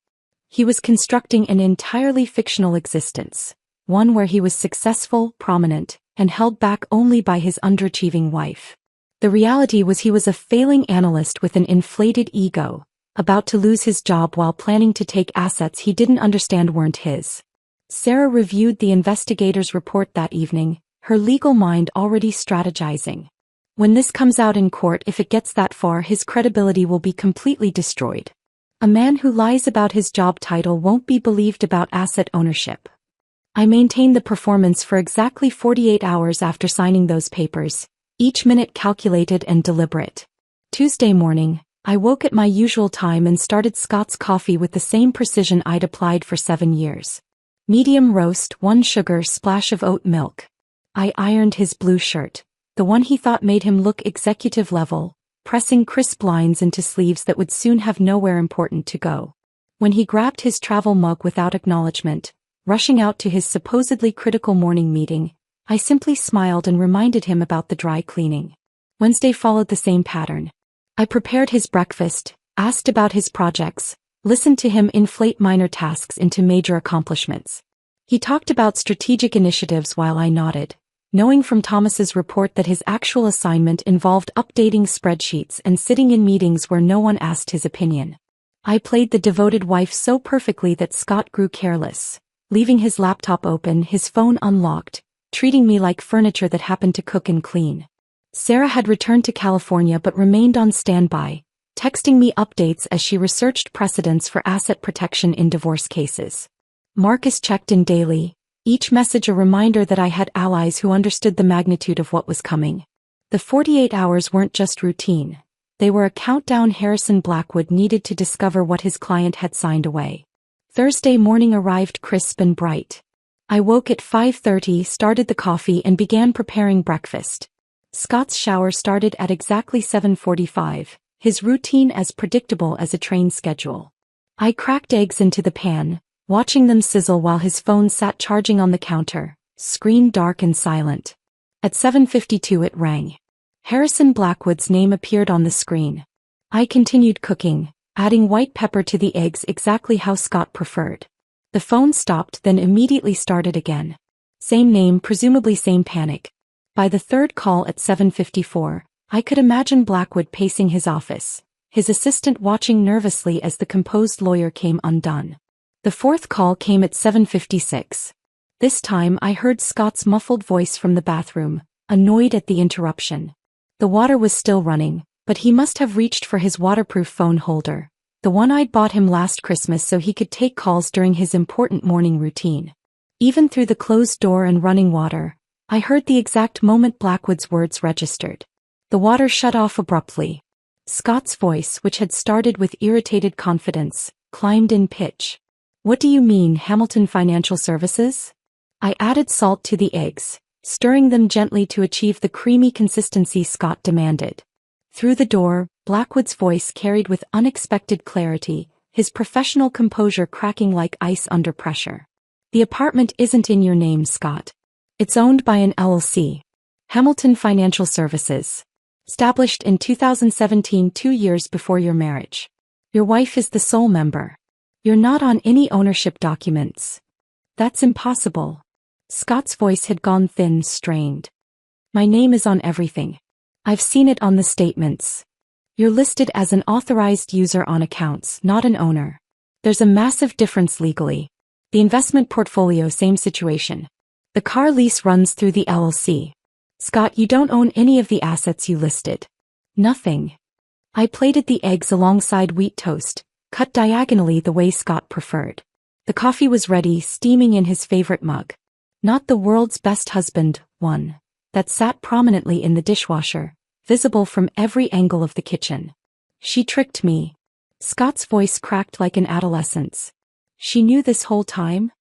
He was constructing an entirely fictional existence, one where he was successful, prominent, and held back only by his underachieving wife. The reality was he was a failing analyst with an inflated ego, about to lose his job while planning to take assets he didn't understand weren't his. Sarah reviewed the investigator's report that evening, her legal mind already strategizing. When this comes out in court, if it gets that far, his credibility will be completely destroyed. A man who lies about his job title won't be believed about asset ownership. I maintained the performance for exactly 48 hours after signing those papers, each minute calculated and deliberate. Tuesday morning, I woke at my usual time and started Scott's coffee with the same precision I'd applied for 7 years. Medium roast, 1 sugar, splash of oat milk. I ironed his blue shirt, the one he thought made him look executive level, pressing crisp lines into sleeves that would soon have nowhere important to go. When he grabbed his travel mug without acknowledgement, rushing out to his supposedly critical morning meeting, I simply smiled and reminded him about the dry cleaning. Wednesday followed the same pattern. I prepared his breakfast, asked about his projects, listened to him inflate minor tasks into major accomplishments. He talked about strategic initiatives while I nodded, knowing from Thomas's report that his actual assignment involved updating spreadsheets and sitting in meetings where no one asked his opinion. I played the devoted wife so perfectly that Scott grew careless, leaving his laptop open, his phone unlocked, treating me like furniture that happened to cook and clean. Sarah had returned to California but remained on standby, texting me updates as she researched precedents for asset protection in divorce cases. Marcus checked in daily, Each message a reminder that I had allies who understood the magnitude of what was coming. The 48 hours weren't just routine. They were a countdown Harrison Blackwood needed to discover what his client had signed away. Thursday morning arrived crisp and bright. I woke at 5:30, started the coffee and began preparing breakfast. Scott's shower started at exactly 7:45, his routine as predictable as a train schedule. I cracked eggs into the pan, watching them sizzle while his phone sat charging on the counter, screen dark and silent. At 7:52 it rang. Harrison Blackwood's name appeared on the screen. I continued cooking, adding white pepper to the eggs exactly how Scott preferred. The phone stopped, then immediately started again. Same name, presumably same panic. By the third call at 7:54, I could imagine Blackwood pacing his office, his assistant watching nervously as the composed lawyer came undone. The fourth call came at 7:56. This time I heard Scott's muffled voice from the bathroom, annoyed at the interruption. The water was still running, but he must have reached for his waterproof phone holder, the one I'd bought him last Christmas so he could take calls during his important morning routine. Even through the closed door and running water, I heard the exact moment Blackwood's words registered. The water shut off abruptly. Scott's voice, which had started with irritated confidence, climbed in pitch. "What do you mean, Hamilton Financial Services?" I added salt to the eggs, stirring them gently to achieve the creamy consistency Scott demanded. Through the door, Blackwood's voice carried with unexpected clarity, his professional composure cracking like ice under pressure. "The apartment isn't in your name, Scott. It's owned by an LLC. Hamilton Financial Services. Established in 2017, 2 years before your marriage. Your wife is the sole member. You're not on any ownership documents." "That's impossible." Scott's voice had gone thin, strained. "My name is on everything. I've seen it on the statements. You're listed as an authorized user on accounts, not an owner. There's a massive difference legally. The investment portfolio, same situation. The car lease runs through the LLC. Scott, you don't own any of the assets you listed." "Nothing." I plated the eggs alongside wheat toast, cut diagonally the way Scott preferred. The coffee was ready, steaming in his favorite mug. Not the world's best husband, one that sat prominently in the dishwasher, visible from every angle of the kitchen. "She tricked me." Scott's voice cracked like an adolescent's. "She knew this whole time?"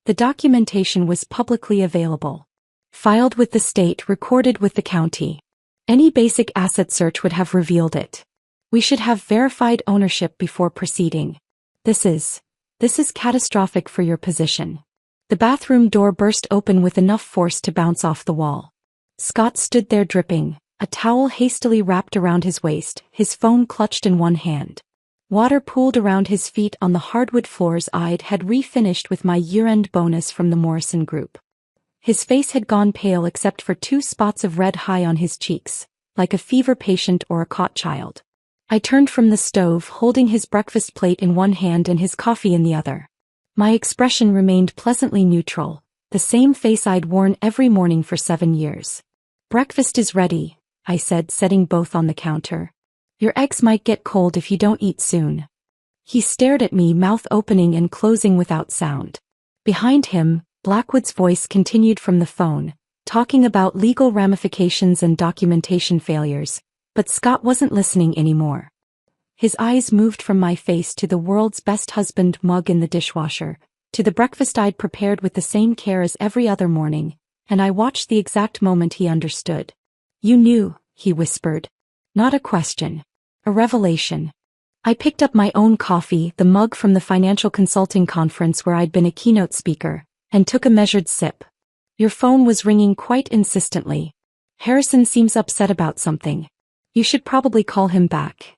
The documentation was publicly available. Filed with the state, recorded with the county. Any basic asset search would have revealed it. "We should have verified ownership before proceeding. This is catastrophic for your position." The bathroom door burst open with enough force to bounce off the wall. Scott stood there dripping, a towel hastily wrapped around his waist, his phone clutched in one hand. Water pooled around his feet on the hardwood floors. I'd had refinished with my year-end bonus from the Morrison Group. His face had gone pale except for 2 spots of red high on his cheeks, like a fever patient or a caught child. I turned from the stove, holding his breakfast plate in one hand and his coffee in the other. My expression remained pleasantly neutral, the same face I'd worn every morning for 7 years. "Breakfast is ready," I said, setting both on the counter. "Your eggs might get cold if you don't eat soon." He stared at me, mouth opening and closing without sound. Behind him, Blackwood's voice continued from the phone, talking about legal ramifications and documentation failures, but Scott wasn't listening anymore. His eyes moved from my face to the world's best husband mug in the dishwasher, to the breakfast I'd prepared with the same care as every other morning, and I watched the exact moment he understood. "You knew," he whispered. Not a question. A revelation. I picked up my own coffee, the mug from the financial consulting conference where I'd been a keynote speaker, and took a measured sip. "Your phone was ringing quite insistently. Harrison seems upset about something. You should probably call him back."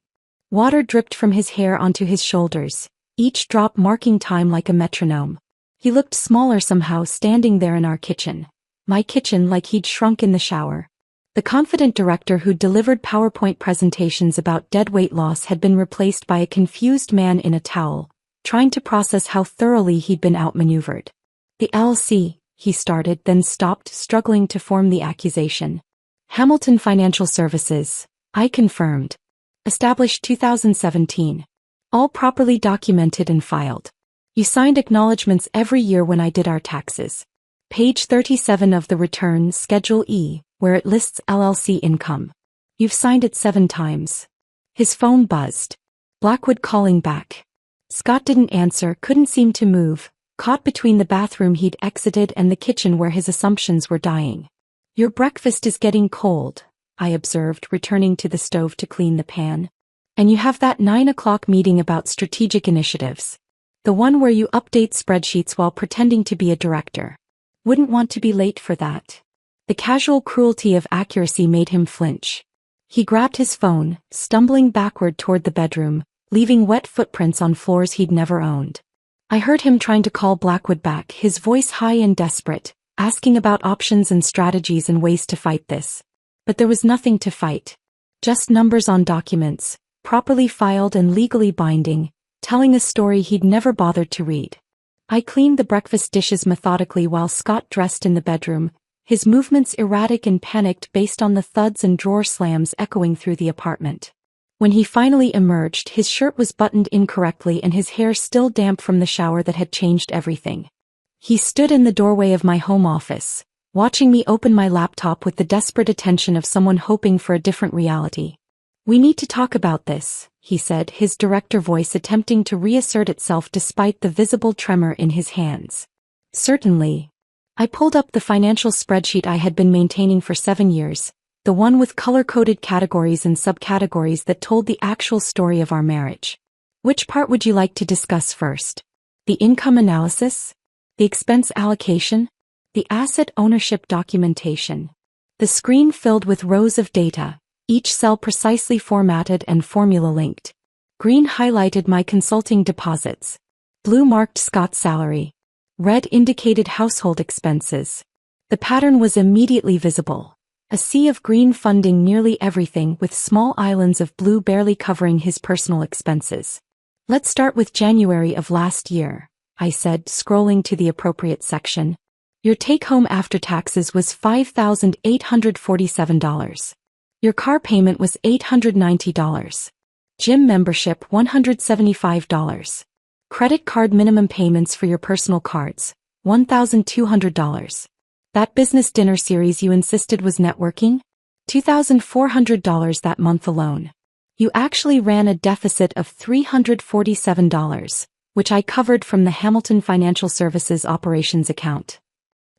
Water dripped from his hair onto his shoulders, each drop marking time like a metronome. He looked smaller somehow standing there in our kitchen. My kitchen, like he'd shrunk in the shower. The confident director who delivered PowerPoint presentations about dead weight loss had been replaced by a confused man in a towel, trying to process how thoroughly he'd been outmaneuvered. "The LLC," he started, then stopped, struggling to form the accusation. "Hamilton Financial Services," I confirmed. "Established 2017. All properly documented and filed. You signed acknowledgments every year when I did our taxes." Page 37 of the return, Schedule E, where it lists LLC income. You've signed it 7 times. His phone buzzed. Blackwood calling back. Scott didn't answer, couldn't seem to move, caught between the bathroom he'd exited and the kitchen where his assumptions were dying. Your breakfast is getting cold, I observed, returning to the stove to clean the pan. And you have that 9 o'clock meeting about strategic initiatives. The one where you update spreadsheets while pretending to be a director. Wouldn't want to be late for that. The casual cruelty of accuracy made him flinch. He grabbed his phone, stumbling backward toward the bedroom, leaving wet footprints on floors he'd never owned. I heard him trying to call Blackwood back, his voice high and desperate, asking about options and strategies and ways to fight this. But there was nothing to fight. Just numbers on documents, properly filed and legally binding, telling a story he'd never bothered to read. I cleaned the breakfast dishes methodically while Scott dressed in the bedroom, his movements erratic and panicked based on the thuds and drawer slams echoing through the apartment. When he finally emerged, his shirt was buttoned incorrectly and his hair still damp from the shower that had changed everything. He stood in the doorway of my home office, watching me open my laptop with the desperate attention of someone hoping for a different reality. We need to talk about this, he said, his director voice attempting to reassert itself despite the visible tremor in his hands. Certainly. I pulled up the financial spreadsheet I had been maintaining for 7 years, the one with color-coded categories and subcategories that told the actual story of our marriage. Which part would you like to discuss first? The income analysis? The expense allocation? The asset ownership documentation? The screen filled with rows of data, each cell precisely formatted and formula-linked. Green highlighted my consulting deposits. Blue marked Scott's salary. Red indicated household expenses. The pattern was immediately visible. A sea of green funding nearly everything with small islands of blue barely covering his personal expenses. Let's start with January of last year, I said, scrolling to the appropriate section. Your take-home after taxes was $5,847. Your car payment was $890. Gym membership $175. Credit card minimum payments for your personal cards, $1,200. That business dinner series you insisted was networking? $2,400 that month alone. You actually ran a deficit of $347, which I covered from the Hamilton Financial Services operations account.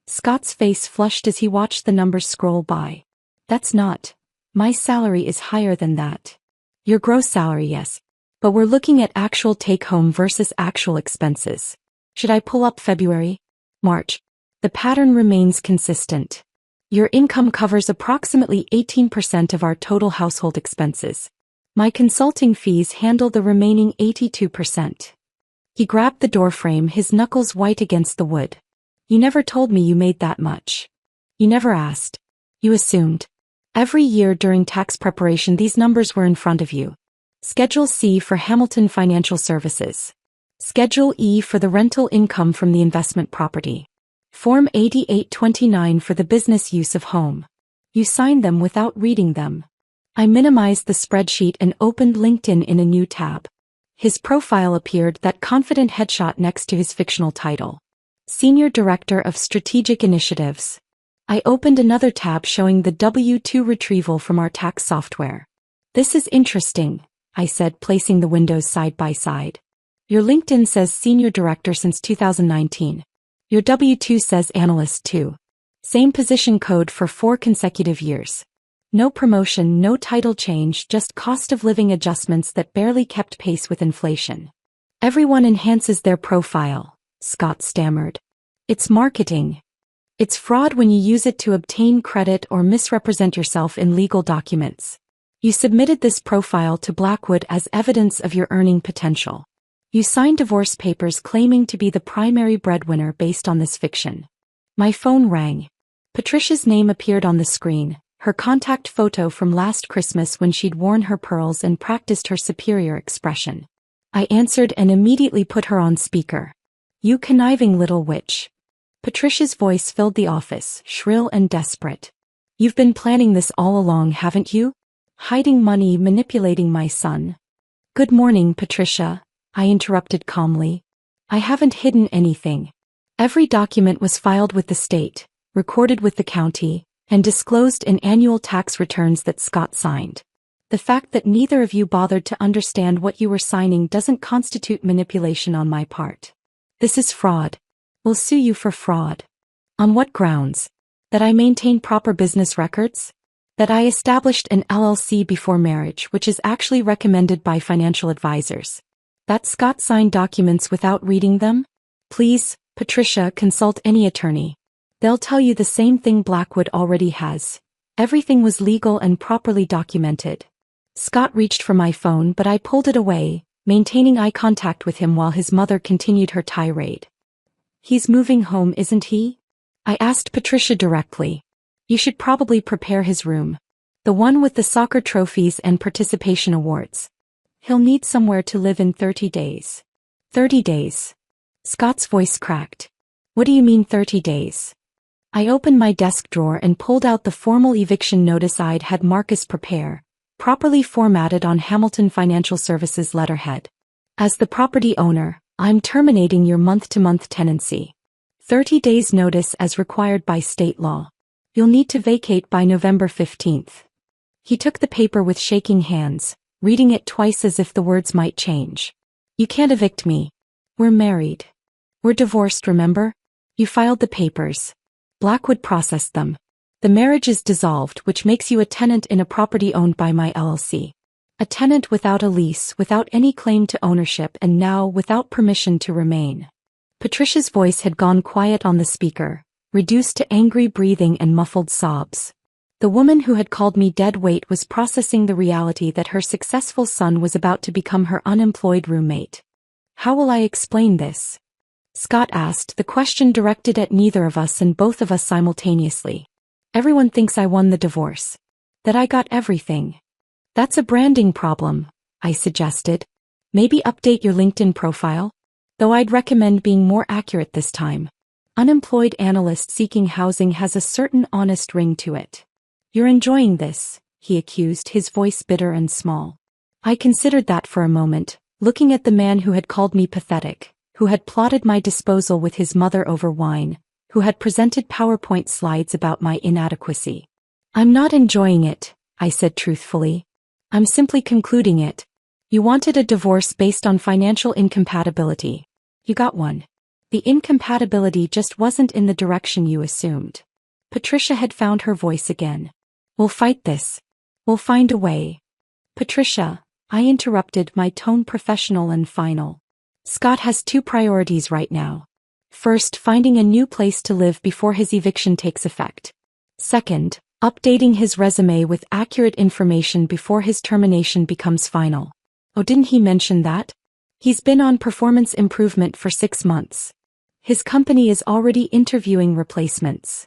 Scott's face flushed as he watched the numbers scroll by. That's not. My salary is higher than that. Your gross salary, yes. But we're looking at actual take-home versus actual expenses. Should I pull up February? March. The pattern remains consistent. Your income covers approximately 18% of our total household expenses. My consulting fees handle the remaining 82%. He grabbed the doorframe, his knuckles white against the wood. You never told me you made that much. You never asked. You assumed. Every year during tax preparation these numbers were in front of you. Schedule C for Hamilton Financial Services. Schedule E for the rental income from the investment property. Form 8829 for the business use of home. You signed them without reading them. I minimized the spreadsheet and opened LinkedIn in a new tab. His profile appeared, that confident headshot next to his fictional title. Senior Director of Strategic Initiatives. I opened another tab showing the W-2 retrieval from our tax software. This is interesting, I said, placing the windows side by side. Your LinkedIn says Senior Director since 2019. Your W-2 says Analyst 2. Same position code for 4 consecutive years. No promotion, no title change, just cost of living adjustments that barely kept pace with inflation. Everyone enhances their profile, Scott stammered. It's marketing. It's fraud when you use it to obtain credit or misrepresent yourself in legal documents. You submitted this profile to Blackwood as evidence of your earning potential. You signed divorce papers claiming to be the primary breadwinner based on this fiction. My phone rang. Patricia's name appeared on the screen, her contact photo from last Christmas when she'd worn her pearls and practiced her superior expression. I answered and immediately put her on speaker. You conniving little witch. Patricia's voice filled the office, shrill and desperate. You've been planning this all along, haven't you? Hiding money, manipulating my son. Good morning, Patricia, I interrupted calmly. I haven't hidden anything. Every document was filed with the state, recorded with the county, and disclosed in annual tax returns that Scott signed. The fact that neither of you bothered to understand what you were signing doesn't constitute manipulation on my part. This is fraud. We'll sue you for fraud. On what grounds? That I maintain proper business records? That I established an LLC before marriage, which is actually recommended by financial advisors. That Scott signed documents without reading them? Please, Patricia, consult any attorney. They'll tell you the same thing Blackwood already has. Everything was legal and properly documented. Scott reached for my phone, but I pulled it away, maintaining eye contact with him while his mother continued her tirade. He's moving home, isn't he? I asked Patricia directly. You should probably prepare his room. The one with the soccer trophies and participation awards. He'll need somewhere to live in 30 days. 30 days. Scott's voice cracked. What do you mean 30 days? I opened my desk drawer and pulled out the formal eviction notice I'd had Marcus prepare, properly formatted on Hamilton Financial Services letterhead. As the property owner, I'm terminating your month-to-month tenancy. 30 days notice as required by state law. You'll need to vacate by November 15th. He took the paper with shaking hands, reading it twice as if the words might change. You can't evict me. We're married. We're divorced, remember? You filed the papers. Blackwood processed them. The marriage is dissolved, which makes you a tenant in a property owned by my LLC. A tenant without a lease, without any claim to ownership, and now without permission to remain. Patricia's voice had gone quiet on the speaker, reduced to angry breathing and muffled sobs. The woman who had called me dead weight was processing the reality that her successful son was about to become her unemployed roommate. How will I explain this? Scott asked, the question directed at neither of us and both of us simultaneously. Everyone thinks I won the divorce. That I got everything. That's a branding problem, I suggested. Maybe update your LinkedIn profile? Though I'd recommend being more accurate this time. Unemployed analyst seeking housing has a certain honest ring to it. You're enjoying this, he accused, his voice bitter and small. I considered that for a moment, looking at the man who had called me pathetic, who had plotted my disposal with his mother over wine, who had presented PowerPoint slides about my inadequacy. I'm not enjoying it, I said truthfully. I'm simply concluding it. You wanted a divorce based on financial incompatibility. You got one. The incompatibility just wasn't in the direction you assumed. Patricia had found her voice again. We'll fight this. We'll find a way. Patricia, I interrupted, my tone professional and final. Scott has two priorities right now. First, finding a new place to live before his eviction takes effect. Second, updating his resume with accurate information before his termination becomes final. Oh, didn't he mention that? He's been on performance improvement for 6 months. His company is already interviewing replacements.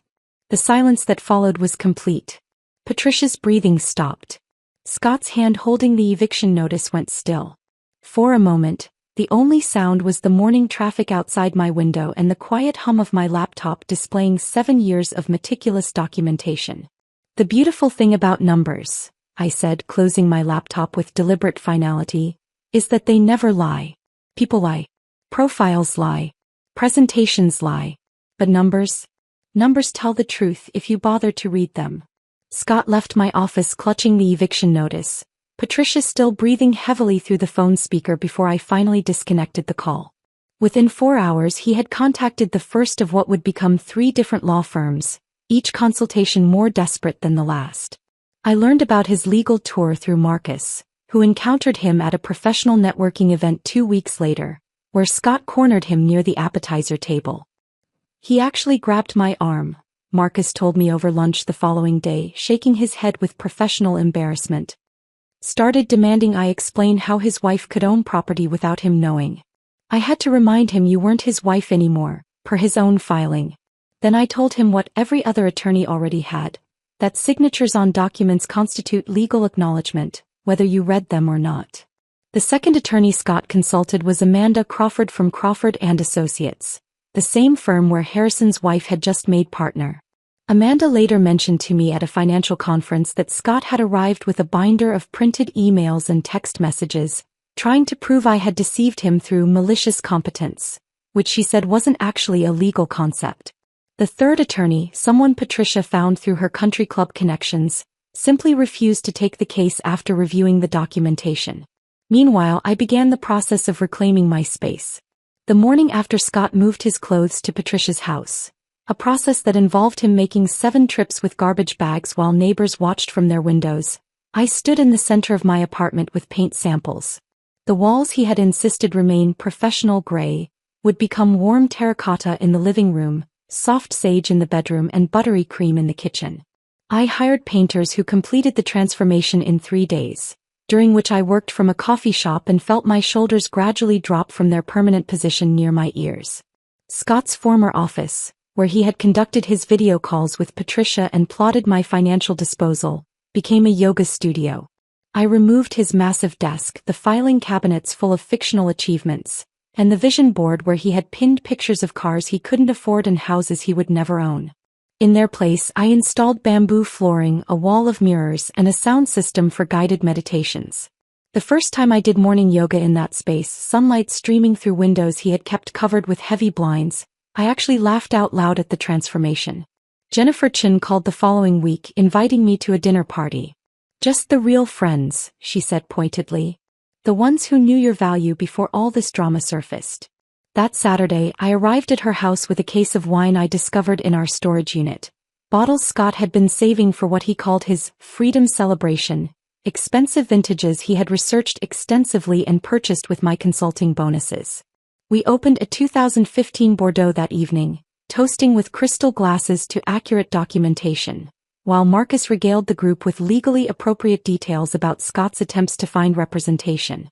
The silence that followed was complete. Patricia's breathing stopped. Scott's hand holding the eviction notice went still. For a moment, the only sound was the morning traffic outside my window and the quiet hum of my laptop displaying 7 years of meticulous documentation. The beautiful thing about numbers, I said, closing my laptop with deliberate finality, is that they never lie. People lie. Profiles lie. Presentations lie. But numbers? Numbers tell the truth if you bother to read them. Scott left my office clutching the eviction notice, Patricia still breathing heavily through the phone speaker before I finally disconnected the call. Within 4 hours he had contacted the first of what would become 3 different law firms, each consultation more desperate than the last. I learned about his legal tour through Marcus, who encountered him at a professional networking event 2 weeks later, where Scott cornered him near the appetizer table. He actually grabbed my arm, Marcus told me over lunch the following day, shaking his head with professional embarrassment. Started demanding I explain how his wife could own property without him knowing. I had to remind him you weren't his wife anymore, per his own filing. Then I told him what every other attorney already had, that signatures on documents constitute legal acknowledgement, whether you read them or not. The second attorney Scott consulted was Amanda Crawford from Crawford and Associates, the same firm where Harrison's wife had just made partner. Amanda later mentioned to me at a financial conference that Scott had arrived with a binder of printed emails and text messages, trying to prove I had deceived him through malicious competence. which she said wasn't actually a legal concept. The third attorney, someone Patricia found through her country club connections, simply refused to take the case after reviewing the documentation. Meanwhile, I began the process of reclaiming my space. The morning after Scott moved his clothes to Patricia's house, a process that involved him making 7 trips with garbage bags while neighbors watched from their windows, I stood in the center of my apartment with paint samples. The walls he had insisted remain professional gray would become warm terracotta in the living room, soft sage in the bedroom, and buttery cream in the kitchen. I hired painters who completed the transformation in 3 days, during which I worked from a coffee shop and felt my shoulders gradually drop from their permanent position near my ears. Scott's former office, where he had conducted his video calls with Patricia and plotted my financial disposal, became a yoga studio. I removed his massive desk, the filing cabinets full of fictional achievements, and the vision board where he had pinned pictures of cars he couldn't afford and houses he would never own. In their place, I installed bamboo flooring, a wall of mirrors, and a sound system for guided meditations. The first time I did morning yoga in that space, sunlight streaming through windows he had kept covered with heavy blinds, I actually laughed out loud at the transformation. Jennifer Chin called the following week, inviting me to a dinner party. "Just the real friends," she said pointedly. "The ones who knew your value before all this drama surfaced." That Saturday, I arrived at her house with a case of wine I discovered in our storage unit. Bottles Scott had been saving for what he called his freedom celebration, expensive vintages he had researched extensively and purchased with my consulting bonuses. We opened a 2015 Bordeaux that evening, toasting with crystal glasses to accurate documentation, while Marcus regaled the group with legally appropriate details about Scott's attempts to find representation.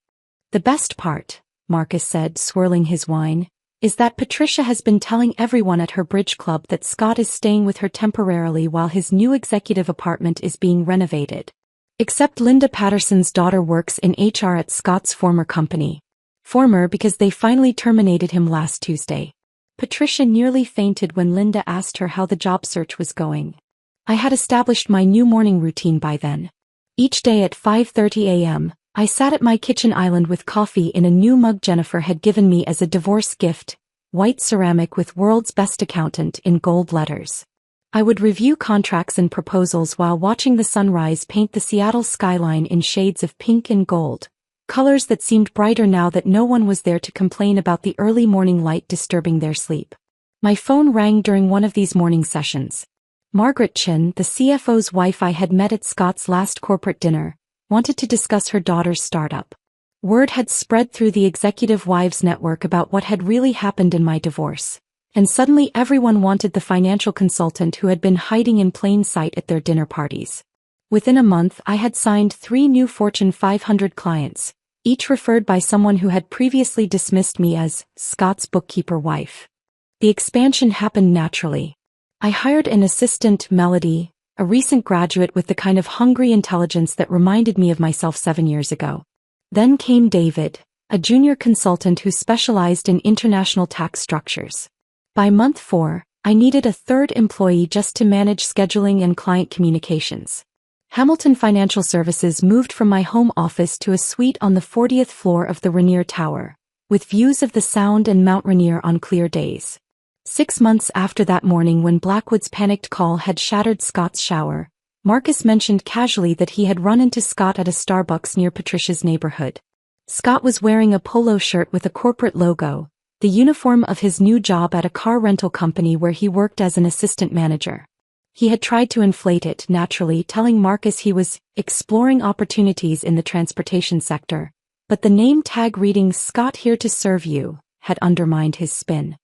"The best part," Marcus said, swirling his wine, "is that Patricia has been telling everyone at her bridge club that Scott is staying with her temporarily while his new executive apartment is being renovated. Except Linda Patterson's daughter works in HR at Scott's former company. Former because they finally terminated him last Tuesday." Patricia nearly fainted when Linda asked her how the job search was going. I had established my new morning routine by then. Each day at 5:30 a.m., I sat at my kitchen island with coffee in a new mug Jennifer had given me as a divorce gift, white ceramic with "World's Best Accountant" in gold letters. I would review contracts and proposals while watching the sunrise paint the Seattle skyline in shades of pink and gold, colors that seemed brighter now that no one was there to complain about the early morning light disturbing their sleep. My phone rang during one of these morning sessions. Margaret Chin, the CFO's wife I had met at Scott's last corporate dinner, wanted to discuss her daughter's startup. Word had spread through the executive wives network about what had really happened in my divorce, and suddenly everyone wanted the financial consultant who had been hiding in plain sight at their dinner parties. Within a month, I had signed 3 new Fortune 500 clients, each referred by someone who had previously dismissed me as Scott's bookkeeper wife. The expansion happened naturally. I hired an assistant, Melody, a recent graduate with the kind of hungry intelligence that reminded me of myself 7 years ago. Then came David, a junior consultant who specialized in international tax structures. By month 4, I needed a third employee just to manage scheduling and client communications. Hamilton Financial Services moved from my home office to a suite on the 40th floor of the Rainier Tower, with views of the Sound and Mount Rainier on clear days. 6 months after that morning when Blackwood's panicked call had shattered Scott's shower, Marcus mentioned casually that he had run into Scott at a Starbucks near Patricia's neighborhood. Scott was wearing a polo shirt with a corporate logo, the uniform of his new job at a car rental company where he worked as an assistant manager. He had tried to inflate it, naturally, telling Marcus he was exploring opportunities in the transportation sector, but the name tag reading "Scott here to serve you" had undermined his spin.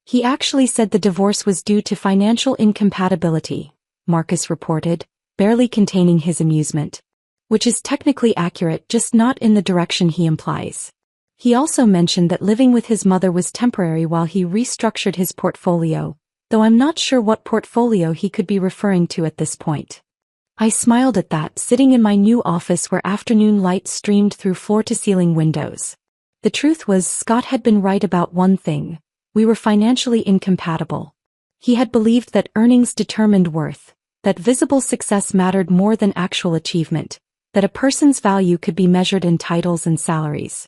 He actually said the divorce was due to financial incompatibility, Marcus reported, barely containing his amusement. Which is technically accurate, just not in the direction he implies. He also mentioned that living with his mother was temporary while he restructured his portfolio, though I'm not sure what portfolio he could be referring to at this point. I smiled at that, sitting in my new office where afternoon light streamed through floor-to-ceiling windows. The truth was, Scott had been right about one thing. We were financially incompatible. He had believed that earnings determined worth, that visible success mattered more than actual achievement, that a person's value could be measured in titles and salaries.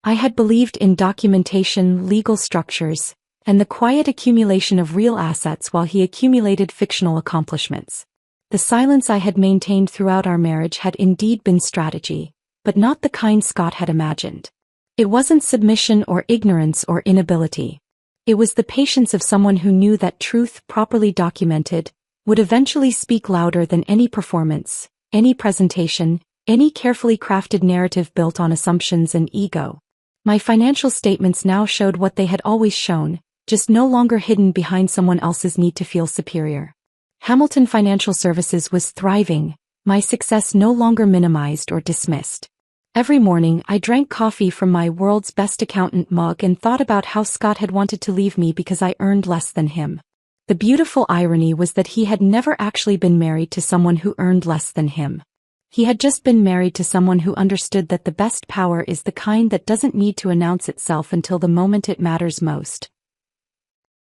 I had believed in documentation, legal structures, and the quiet accumulation of real assets while he accumulated fictional accomplishments. The silence I had maintained throughout our marriage had indeed been strategy, but not the kind Scott had imagined. It wasn't submission or ignorance or inability. It was the patience of someone who knew that truth, properly documented, would eventually speak louder than any performance, any presentation, any carefully crafted narrative built on assumptions and ego. My financial statements now showed what they had always shown, just no longer hidden behind someone else's need to feel superior. Hamilton Financial Services was thriving, my success no longer minimized or dismissed. Every morning I drank coffee from my world's best accountant mug and thought about how Scott had wanted to leave me because I earned less than him. The beautiful irony was that he had never actually been married to someone who earned less than him. He had just been married to someone who understood that the best power is the kind that doesn't need to announce itself until the moment it matters most.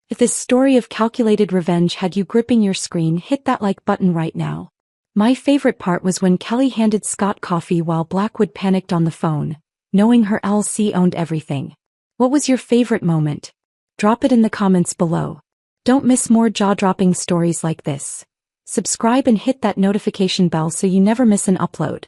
If this story of calculated revenge had you gripping your screen, hit that like button right now. My favorite part was when Kelly handed Scott coffee while Blackwood panicked on the phone, knowing her LC owned everything. What was your favorite moment? Drop it in the comments below. Don't miss more jaw-dropping stories like this. Subscribe and hit that notification bell so you never miss an upload.